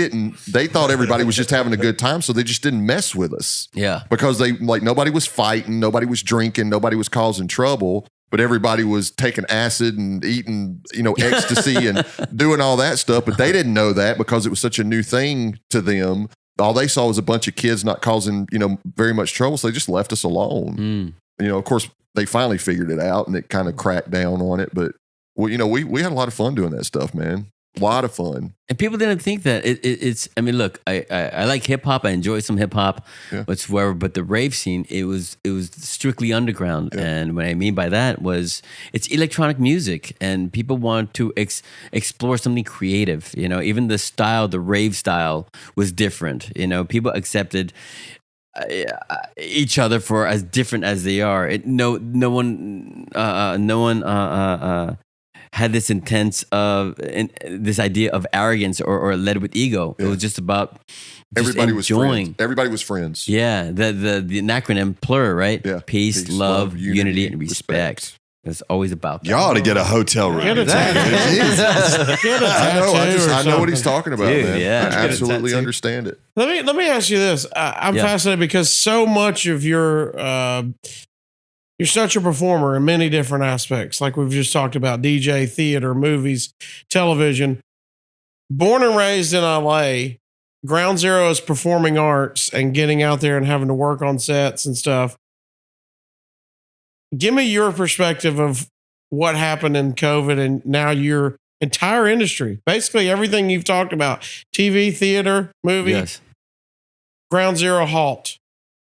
thought everybody was just having a good time, so they just didn't mess with us. Yeah. Because nobody was fighting, nobody was drinking, nobody was causing trouble, but everybody was taking acid and eating, ecstasy and doing all that stuff. But they didn't know that because it was such a new thing to them. All they saw was a bunch of kids not causing, very much trouble, so they just left us alone. Of course, they finally figured it out and it kind of cracked down on it. But, we had a lot of fun doing that stuff, man. A lot of fun. And people didn't think that it's, I mean, look, I like hip hop. I enjoy some hip hop, whatsoever. But the rave scene, it was strictly underground. Yeah. And what I mean by that was it's electronic music, and people want to explore something creative. Even the rave style was different. People accepted each other for as different as they are. No one had this this idea of arrogance or led with ego. It was just about everybody was friends. Everybody was friends. Yeah, the acronym PLUR, right? Yeah. Peace, love, unity, and respect. It's always about that. Y'all ought to get a hotel room. Get a tattoo. I know what he's talking about, dude, man. Yeah. I absolutely understand it. Let me ask you this. I'm fascinated because so much of you're such a performer in many different aspects. Like we've just talked about, DJ, theater, movies, television. Born and raised in LA, ground zero is performing arts and getting out there and having to work on sets and stuff. Give me your perspective of what happened in COVID and now your entire industry, basically everything you've talked about, TV, theater, movie, ground zero halt,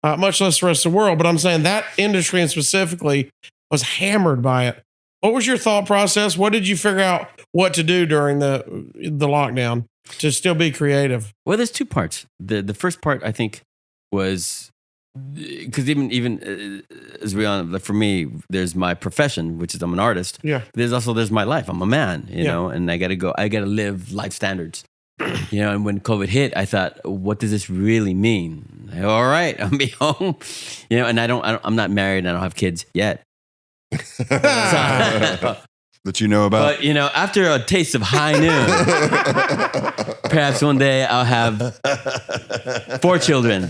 much less the rest of the world. But I'm saying that industry and specifically was hammered by it. What was your thought process? What did you figure out what to do during the lockdown to still be creative? Well, there's two parts. The first part, I think, was because even as we on, for me, there's my profession, which is I'm an artist. Yeah. There's my life. I'm a man, you know, and I got to live life standards. And when COVID hit, I thought, what does this really mean? All right, I'll be home, and I'm not married and I don't have kids yet. that you know about? But, after a taste of high noon, perhaps one day I'll have 4 children.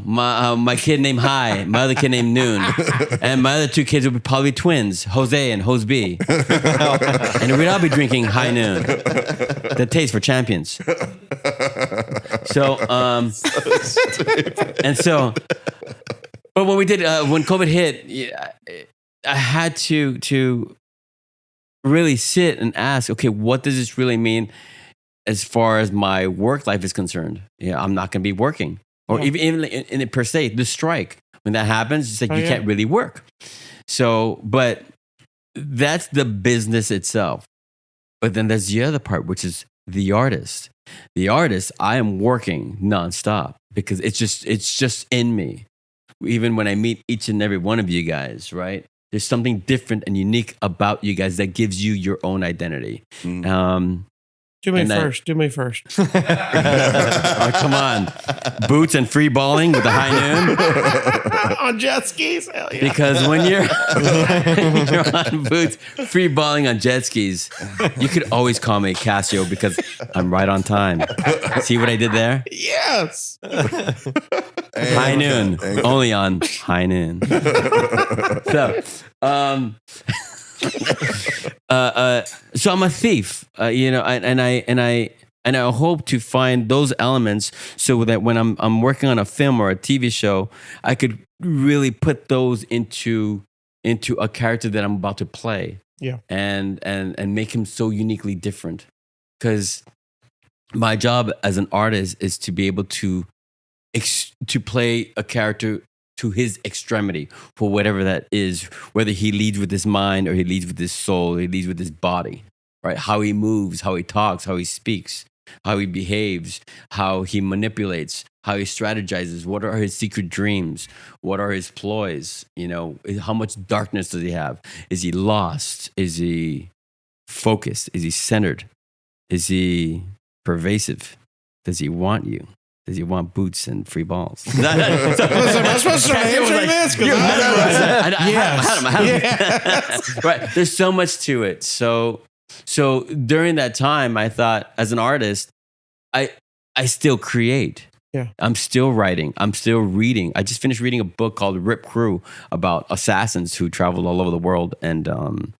My kid named High, my other kid named Noon, and my other 2 kids will be probably twins, Jose and Jose B. And we'd all be drinking High Noon, the taste for champions. So, but when we did, when COVID hit, I had to really sit and ask, okay, what does this really mean as far as my work life is concerned? I'm not going to be working, or even in it per se, the strike. When that happens, it's like you can't really work. So, but that's the business itself. But then there's the other part, which is the artist. The artist, I am working nonstop because it's just in me. Even when I meet each and every one of you guys, right? There's something different and unique about you guys that gives you your own identity. Do me first. Oh, come on. Boots and free balling with the High Noon. On jet skis? Hell yeah. Because when you're on boots, free balling on jet skis, you could always call me Casio because I'm right on time. See what I did there? Yes. High Noon. Only on High Noon. So I'm a thief, and I hope to find those elements so that when I'm working on a film or a TV show, I could really put those into a character that I'm about to play. Yeah. And make him so uniquely different. Because my job as an artist is to be able to play a character to his extremity for whatever that is, whether he leads with his mind or he leads with his soul, or he leads with his body, right? How he moves, how he talks, how he speaks, how he behaves, how he manipulates, how he strategizes, what are his secret dreams, what are his ploys, how much darkness does he have? Is he lost? Is he focused? Is he centered? Is he pervasive? Does he want you? Does he want boots and free balls? Am I supposed to answer this? I had him. Right. There's so much to it. So during that time, I thought, as an artist, I still create. Yeah. I'm still writing. I'm still reading. I just finished reading a book called Rip Crew about assassins who traveled all over the world. And, I'm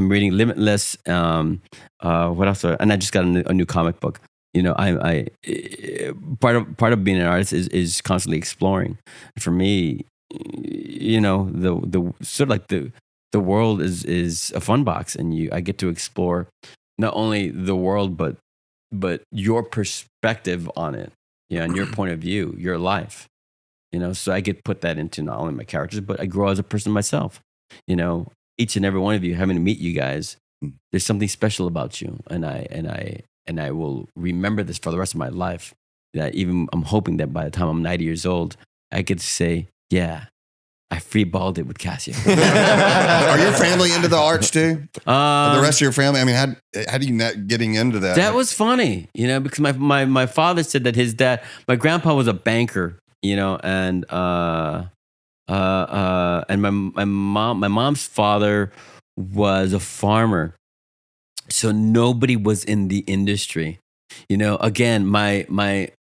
reading Limitless. What else? And I just got a new comic book. I part of being an artist is constantly exploring. For me, the sort of like the world is a fun box, and I get to explore not only the world but your perspective on it, and your point of view, your life. So I get put that into not only my characters, but I grow as a person myself. Each and every one of you, having to meet you guys, there's something special about you, and I will remember this for the rest of my life. That even I'm hoping that by the time I'm 90 years old, I get to say, yeah, I freeballed it with Casio. Are your family into the arts too? The rest of your family? I mean, how do you not getting into that? That was funny, because my father said that his dad, my grandpa was a banker, and my mom's father was a farmer. So nobody was in the industry. Again, my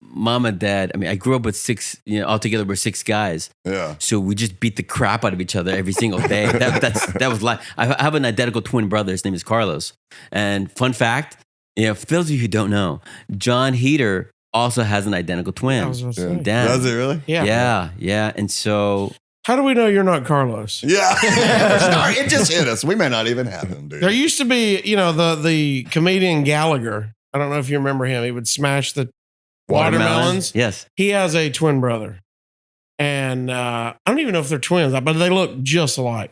mom and dad, I grew up with 6, altogether we're 6 guys. Yeah. So we just beat the crap out of each other every single day. That was life. I have an identical twin brother. His name is Carlos. And fun fact, for those of you who don't know, John Heater also has an identical twin. I was gonna say. Dan. Does it really? Yeah. Yeah. And so... How do we know you're not Carlos? Yeah. Sorry, it just hit us. We may not even have him, dude. There used to be, the comedian Gallagher. I don't know if you remember him. He would smash the watermelons. Yes. He has a twin brother. And I don't even know if they're twins, but they look just alike.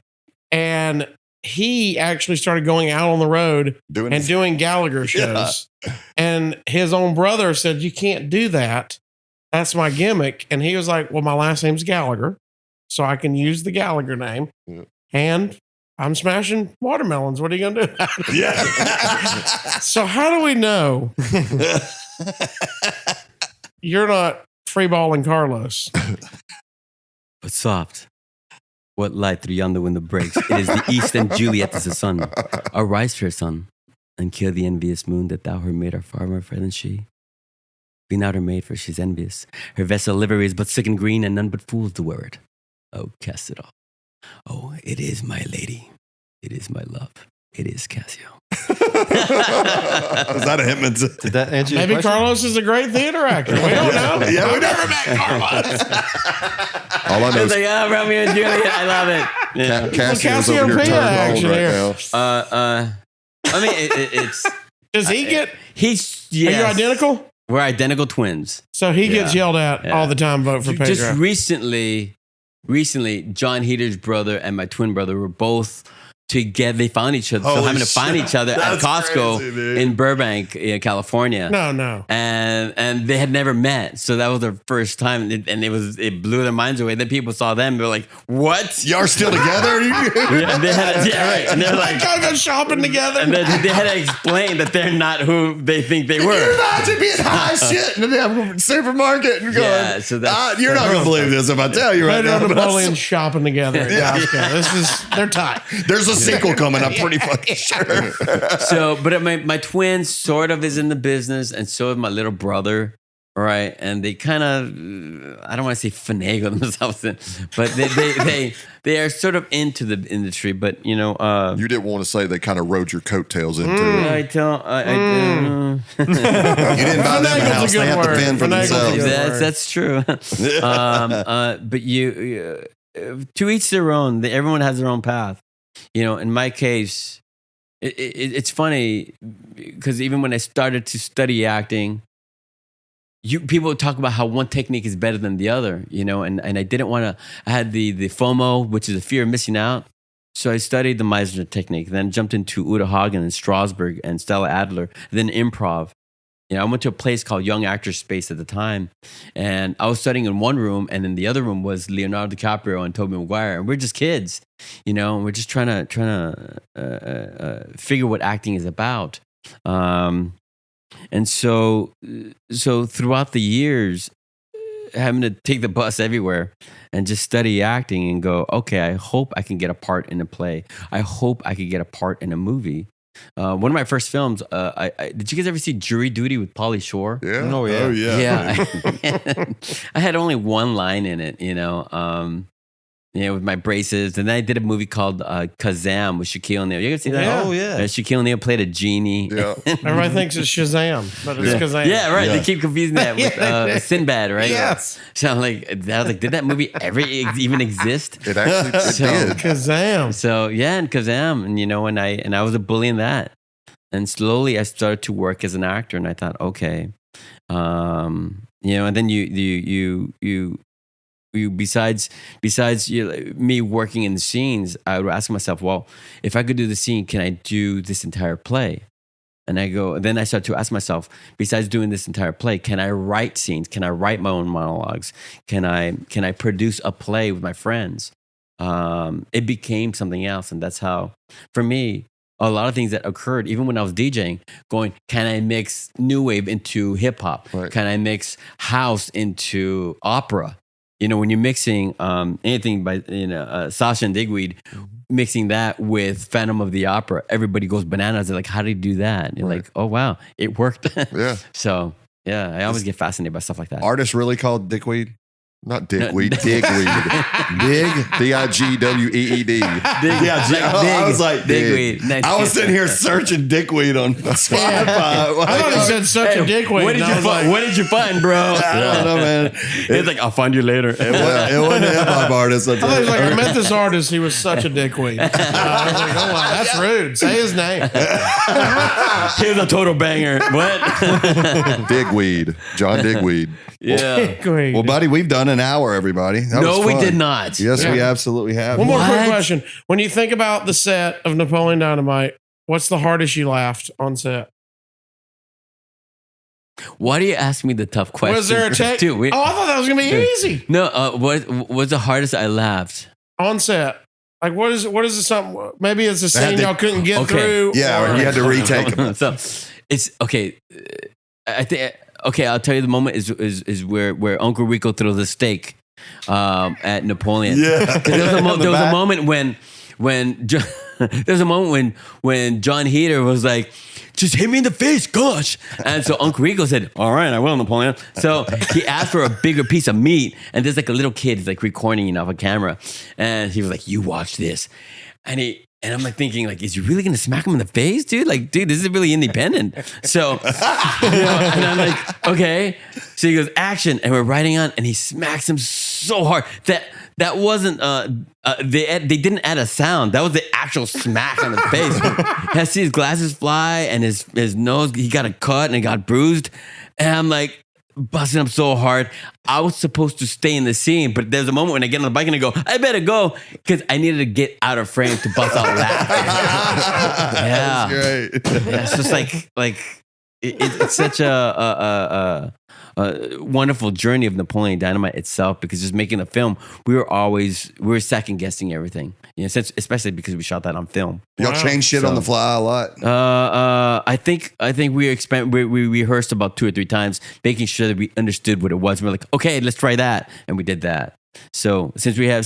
And he actually started going out on the road doing Gallagher shows. Yeah. And his own brother said, you can't do that. That's my gimmick. And he was like, well, my last name's Gallagher, so I can use the Gallagher name. Yeah. And I'm smashing watermelons. What are you going to do? Yeah. So how do we know you're not freeballing Carlos? But soft. What light through yonder window breaks? It is the east, and Juliet is the sun. Arise, fair sun, and kill the envious moon, that thou her maid art far more fair than she. Be not her maid, for she's envious. Her vessel livery is but sick and green, and none but fools do wear it. Oh, cast it off. Oh, it is my lady. It is my love. It is Cassio. Is that a Hitman's? Did that answer your Maybe question? Carlos is a great theater actor. We don't know. Yeah, we never met Carlos. All I know It's is like, oh, Romeo and Juliet. I love it. Yeah. Cassie's over here Cassiopeia turned on action right here. now. I mean, it's Does he get? he's Are yes. you identical? We're identical twins. So he gets Yeah. yelled at Yeah. all the time. Vote for Pedro. Just recently, John Heater's brother and my twin brother were both together. They found each other. So Holy having to find shit. each other at That's Costco crazy, dude. in Burbank, California. no. And they had never met, so that was their first time, and it blew their minds away. Then people saw them, they were like, "What?" Y'all are still together? Yeah, and they had, right, and they're They like, gotta go shopping together. and they had to explain that they're not who they think they You're were. not to be high shit in the damn supermarket and going, Yeah, so that's- you're not going to believe this if I tell you right Pedro now. and but Napoleon shopping together at Costco. They're tight. There's a sequel coming, I'm pretty fucking sure. So, but my twin sort of is in the business, and so is my little brother. Right, and they kind of, I don't want to say finagle themselves in, but they are sort of into the industry. But You didn't want to say they kind of rode your coattails into it. I don't. You didn't buy them a Finagle's a house. good They have to word. fend for Finagle's a themselves. good That's true. But to each their own. Everyone has their own path. In my case, it's funny because even when I started to study acting, people would talk about how one technique is better than the other, and I didn't want to. I had the FOMO, which is the fear of missing out. So I studied the Meisner technique, then jumped into Uta Hagen and Strasberg and Stella Adler, then improv. I went to a place called Young Actors Space at the time, and I was studying in one room, and in the other room was Leonardo DiCaprio and Tobey Maguire, and we're just kids, and we're just trying to figure what acting is about. And so throughout the years, having to take the bus everywhere and just study acting and go, okay, I hope I can get a part in a play. I hope I could get a part in a movie. One of my first films, did you guys ever see Jury Duty with Pauly Shore? Yeah. Oh, yeah. Yeah. I had only one line in it, with my braces. And then I did a movie called Kazam with Shaquille O'Neal. You ever see that? Yeah. Oh, yeah. Shaquille O'Neal played a genie. Yeah. Everybody thinks it's Shazam, but it's Kazam. Yeah, right. Yeah. They keep confusing that with Sinbad, right? Yes. So I was like, did that movie ever even exist? It actually So- did. Kazam. So yeah, and Kazam, and I was a bully in that, and slowly I started to work as an actor, and I thought, okay, and then you besides me working in the scenes, I would ask myself, well, if I could do the scene, can I do this entire play? And then I start to ask myself, besides doing this entire play, can I write scenes? Can I write my own monologues? Can I produce a play with my friends? It became something else. And that's how, for me, a lot of things that occurred, even when I was DJing, going, can I mix new wave into hip hop? Right. Can I mix house into opera? When you're mixing anything by Sasha and Digweed, mixing that with Phantom of the Opera, everybody goes bananas. They're like, how did you do that? And you're Right. like, oh, wow, it worked. Yeah. So, yeah, I always get fascinated by stuff like that. Artist really called dickweed? Not dickweed, digweed. Dig? D-I-G-W-E-E-D. I was like, Digweed. dig. I was sitting here searching dickweed on Spotify. I thought he said such a dickweed. What did you find, bro? I don't know, man. It's like, I'll find you later. It wasn't a hip hop artist. I thought he was like, I met this artist. He was such a dickweed. I was like, oh, wow, that's rude. Say his name. Here's a total banger. What? Digweed. John Digweed. Yeah. Dickweed. Well, buddy, we've done an hour, everybody. That No, was we fun. did not. Yes, we absolutely have. One more quick What? question. When you think about the set of Napoleon Dynamite, what's the hardest you laughed on set? Why do you ask me the tough questions? Was there a take? Dude, Oh, I thought that was going to be easy no, what was the hardest I laughed? on set. Like, what is it? Something? Maybe it's a had scene to- y'all couldn't get Okay. through. Yeah, or you had to retake them. So it's okay. I think okay. I'll tell you the moment is where Uncle Rico throws the steak at Napoleon. Yeah. There was a moment when John Heder was like, just hit me in the face, gosh. And so Uncle Rico said, all right, I will, Napoleon. So he asked for a bigger piece of meat. And there's like a little kid like recording off a camera. And he was like, you watch this. And I'm like thinking, like, is he really gonna smack him in the face, dude? Like, dude, this is really independent. So, and I'm like, okay. So he goes, action, and we're riding on, and he smacks him so hard that wasn't they didn't add a sound. That was the actual smack on his face. I see his glasses fly, and his nose, he got a cut and it got bruised, and I'm like, busting up so hard. I was supposed to stay in the scene, but there's a moment when I get on the bike and I go, I better go, because I needed to get out of frame to bust out laughing. Yeah. That's great. Yeah, it's just it's such a wonderful journey of Napoleon Dynamite itself, because just making the film, we were second guessing everything. You know, especially because we shot that on film. Y'all change shit on the fly a lot. I think we rehearsed about 2 or 3 times, making sure that we understood what it was. We're like, okay, let's try that, and we did that. So since we're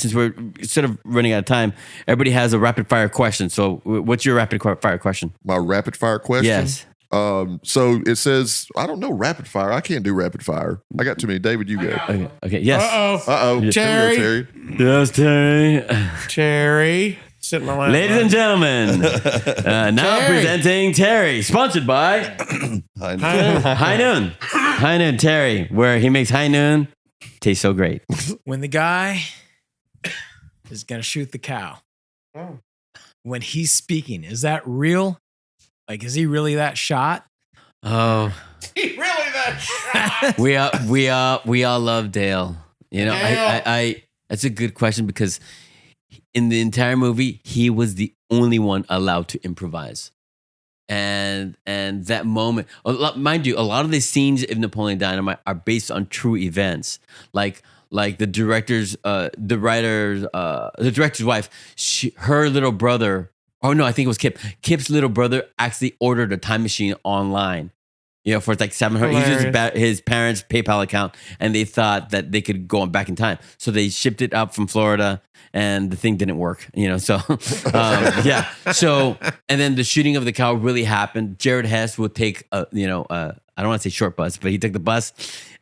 sort of running out of time, everybody has a rapid fire question. So what's your rapid fire question? My rapid fire question? Yes. So it says, I don't know, rapid fire. I can't do rapid fire. I got too many. David, you go. Okay. Yes. Uh-oh. Terry. Terry. Yes, Terry. Terry. Sit in my lap. Ladies and gentlemen, now Terry. presenting Terry, sponsored by High Noon. High Noon Terry, where he makes High Noon taste so great. When the guy is going to shoot the cow, when he's speaking, is that real? Like, is he really that shot? Oh, He really that shot. we all love Dale. You know, I that's a good question, because in the entire movie, he was the only one allowed to improvise. And that moment, mind you, a lot of the scenes of Napoleon Dynamite are based on true events. Like the director's wife, her little brother. Oh no, I think it was Kip. Kip's little brother actually ordered a time machine online. You know, for like $700. He used his parents' PayPal account, and they thought that they could go back in time. So they shipped it up from Florida, and the thing didn't work. You know, so yeah. So, and then the shooting of the cow really happened. Jared Hess would take I don't want to say short bus, but he took the bus,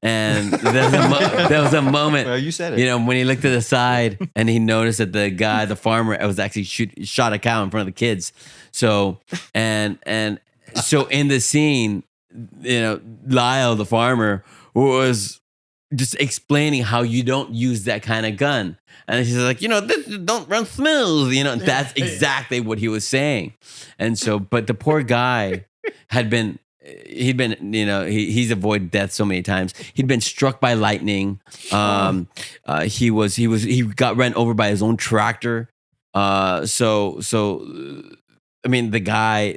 and there was a moment. Well, you said it. You know, when he looked to the side and he noticed that the farmer, was actually shot a cow in front of the kids. So so in the scene, you know, Lyle, the farmer, was just explaining how you don't use that kind of gun. And she's like, you know, this don't run smooth. You know, that's exactly what he was saying. And so, but the poor guy he'd been, you know, he's avoided death so many times. He'd been struck by lightning. He got ran over by his own tractor. I mean, the guy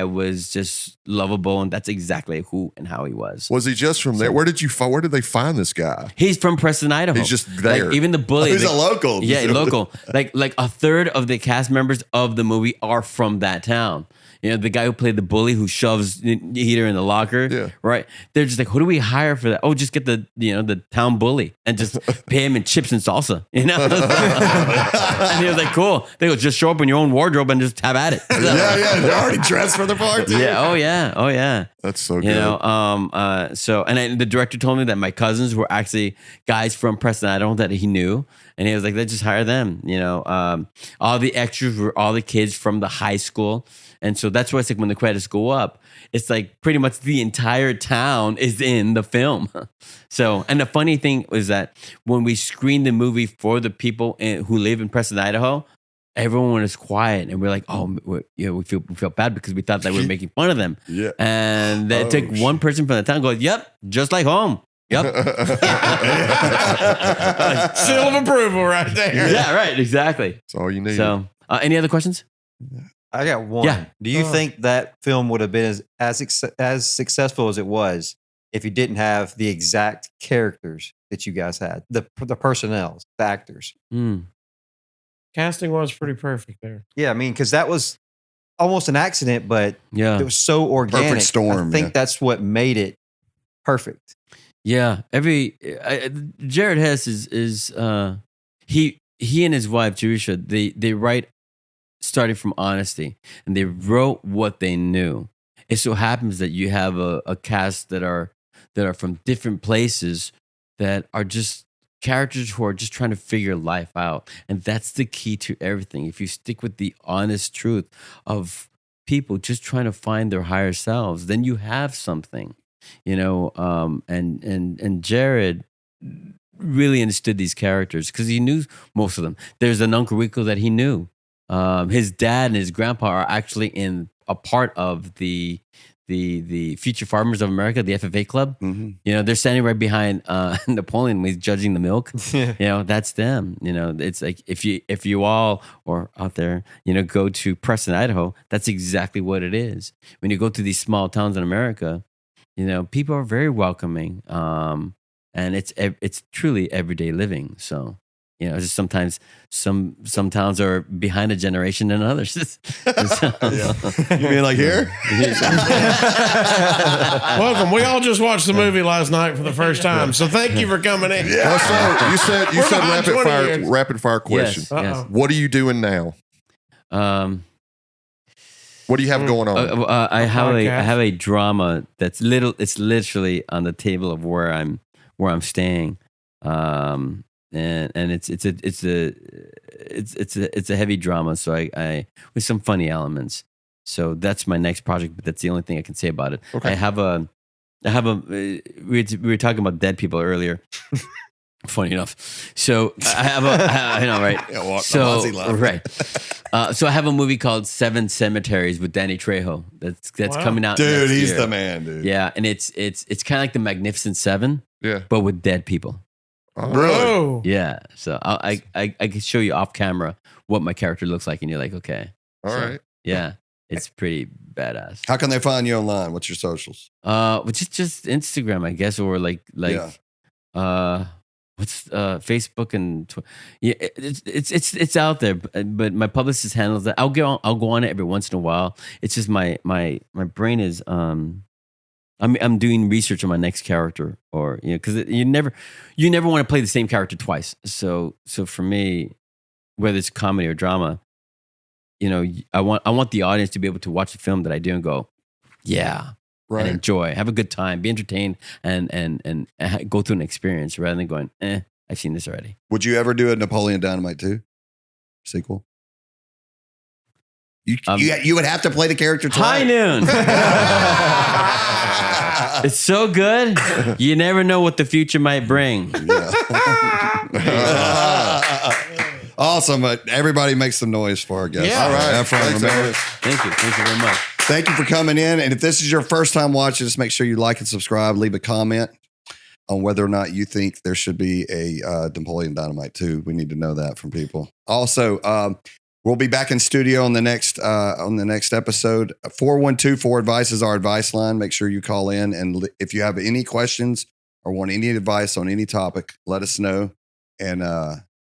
was just lovable, and that's exactly who and how he was. Was he just from there? Where did they find this guy? He's from Preston, Idaho. He's just there. Like, even the bully. He's a local. Yeah, local. Like a third of the cast members of the movie are from that town. You know, the guy who played the bully who shoves Heater in the locker. Yeah. Right. They're just like, who do we hire for that? Oh, just get the town bully and just pay him in chips and salsa. You know? And he was like, cool. They go, just show up in your own wardrobe and just have at it. Yeah. They're already dressed for the party. Yeah. Oh yeah. That's so good. You know, the director told me that my cousins were actually guys from Preston, Idaho that he knew. And he was like, let's just hire them. You know, all the extras were all the kids from the high school. And so that's why it's like when the credits go up, it's like pretty much the entire town is in the film. So, and the funny thing was that when we screened the movie for the people who live in Preston, Idaho, everyone was quiet, and we're like, we feel bad because we thought that we were making fun of them. Yeah. And it took one person from the town going, yep, just like home. Yep. Seal of approval right there. Yeah, right. Exactly. That's all you need. So, any other questions? I got one. Yeah. Do you think that film would have been as successful as it was if you didn't have the exact characters that you guys had, the personnel, the actors? Casting was pretty perfect there. Yeah, I mean, because that was almost an accident, but Yeah. it was so organic. Perfect storm, I think that's what made it perfect. Yeah, Jared Hess is he and his wife Jerusha, they write starting from honesty, and they wrote what they knew. It so happens that you have a cast that are from different places that are just characters who are just trying to figure life out, and that's the key to everything. If you stick with the honest truth of people just trying to find their higher selves, then you have something. And Jared really understood these characters because he knew most of them. There's an Uncle Rico that he knew. His dad and his grandpa are actually in a part of the Future Farmers of America, the FFA club. Mm-hmm. They're standing right behind Napoleon when he's judging the milk. That's them. It's like if you all or out there, go to Preston, Idaho, that's exactly what it is. When you go to these small towns in America, people are very welcoming, and it's truly everyday living. So, just sometimes some towns are behind a generation than others. You mean like here? Welcome. We all just watched the movie last night for the first time, so thank you for coming in. Well, so you said behind 20 years. rapid fire question. Yes, yes. What are you doing now? What do you have going on? I have podcast. a drama that's it's literally on the table of where I'm staying, and it's a heavy drama. So I with some funny elements. So that's my next project, but that's the only thing I can say about it. Okay. I have a we were talking about dead people earlier. Funny enough. So I have I know, right? Yeah, well, so Ozzy laughed. right. So I have a movie called Seven Cemeteries with Danny Trejo that's Wow. coming out. Dude, next he's year. the man, dude. Yeah, and it's kind of like the Magnificent Seven, Yeah. but with dead people. Really? Oh. Yeah. So I can show you off camera what my character looks like, and you're like, okay. All So, right. Yeah, it's pretty badass. How can they find you online? What's your socials? Which is just Instagram, I guess, or like what's Facebook and yeah, it's out there, but my publicist handles that. I'll go on it every once in a while. It's just my brain is I'm doing research on my next character, or because you never want to play the same character twice. So for me, whether it's comedy or drama, I want the audience to be able to watch the film that I do and go, yeah. Right. And enjoy, have a good time, be entertained, and go through an experience rather than going, I've seen this already. Would you ever do a Napoleon Dynamite 2 sequel? You would have to play the character twice. High Noon. It's so good. You never know what the future might bring. Awesome. Everybody make some noise for our guest. Yeah. All right. Efren Thanks, Ramirez. Thank you very much. Thank you for coming in. And if this is your first time watching, just make sure you like and subscribe. Leave a comment on whether or not you think there should be a Napoleon Dynamite 2. We need to know that from people. Also, we'll be back in studio on the next episode. 412-4-ADVICE is our advice line. Make sure you call in. And if you have any questions or want any advice on any topic, let us know. And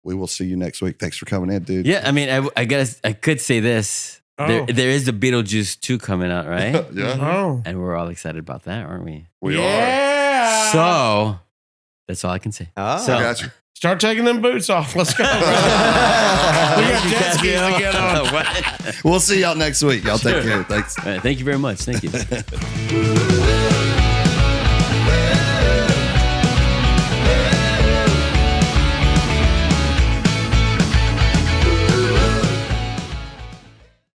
we will see you next week. Thanks for coming in, dude. Yeah, I mean, I guess I could say this. Oh. There is the Beetlejuice 2 coming out, right? Yeah. Oh. And we're all excited about that, aren't we? We are. Yeah. So that's all I can say. Oh. So, I got you. Start taking them boots off. Let's go. We got jet skis to get on. What? We'll see y'all next week. Y'all take care. Thanks. All right, thank you very much. Thank you.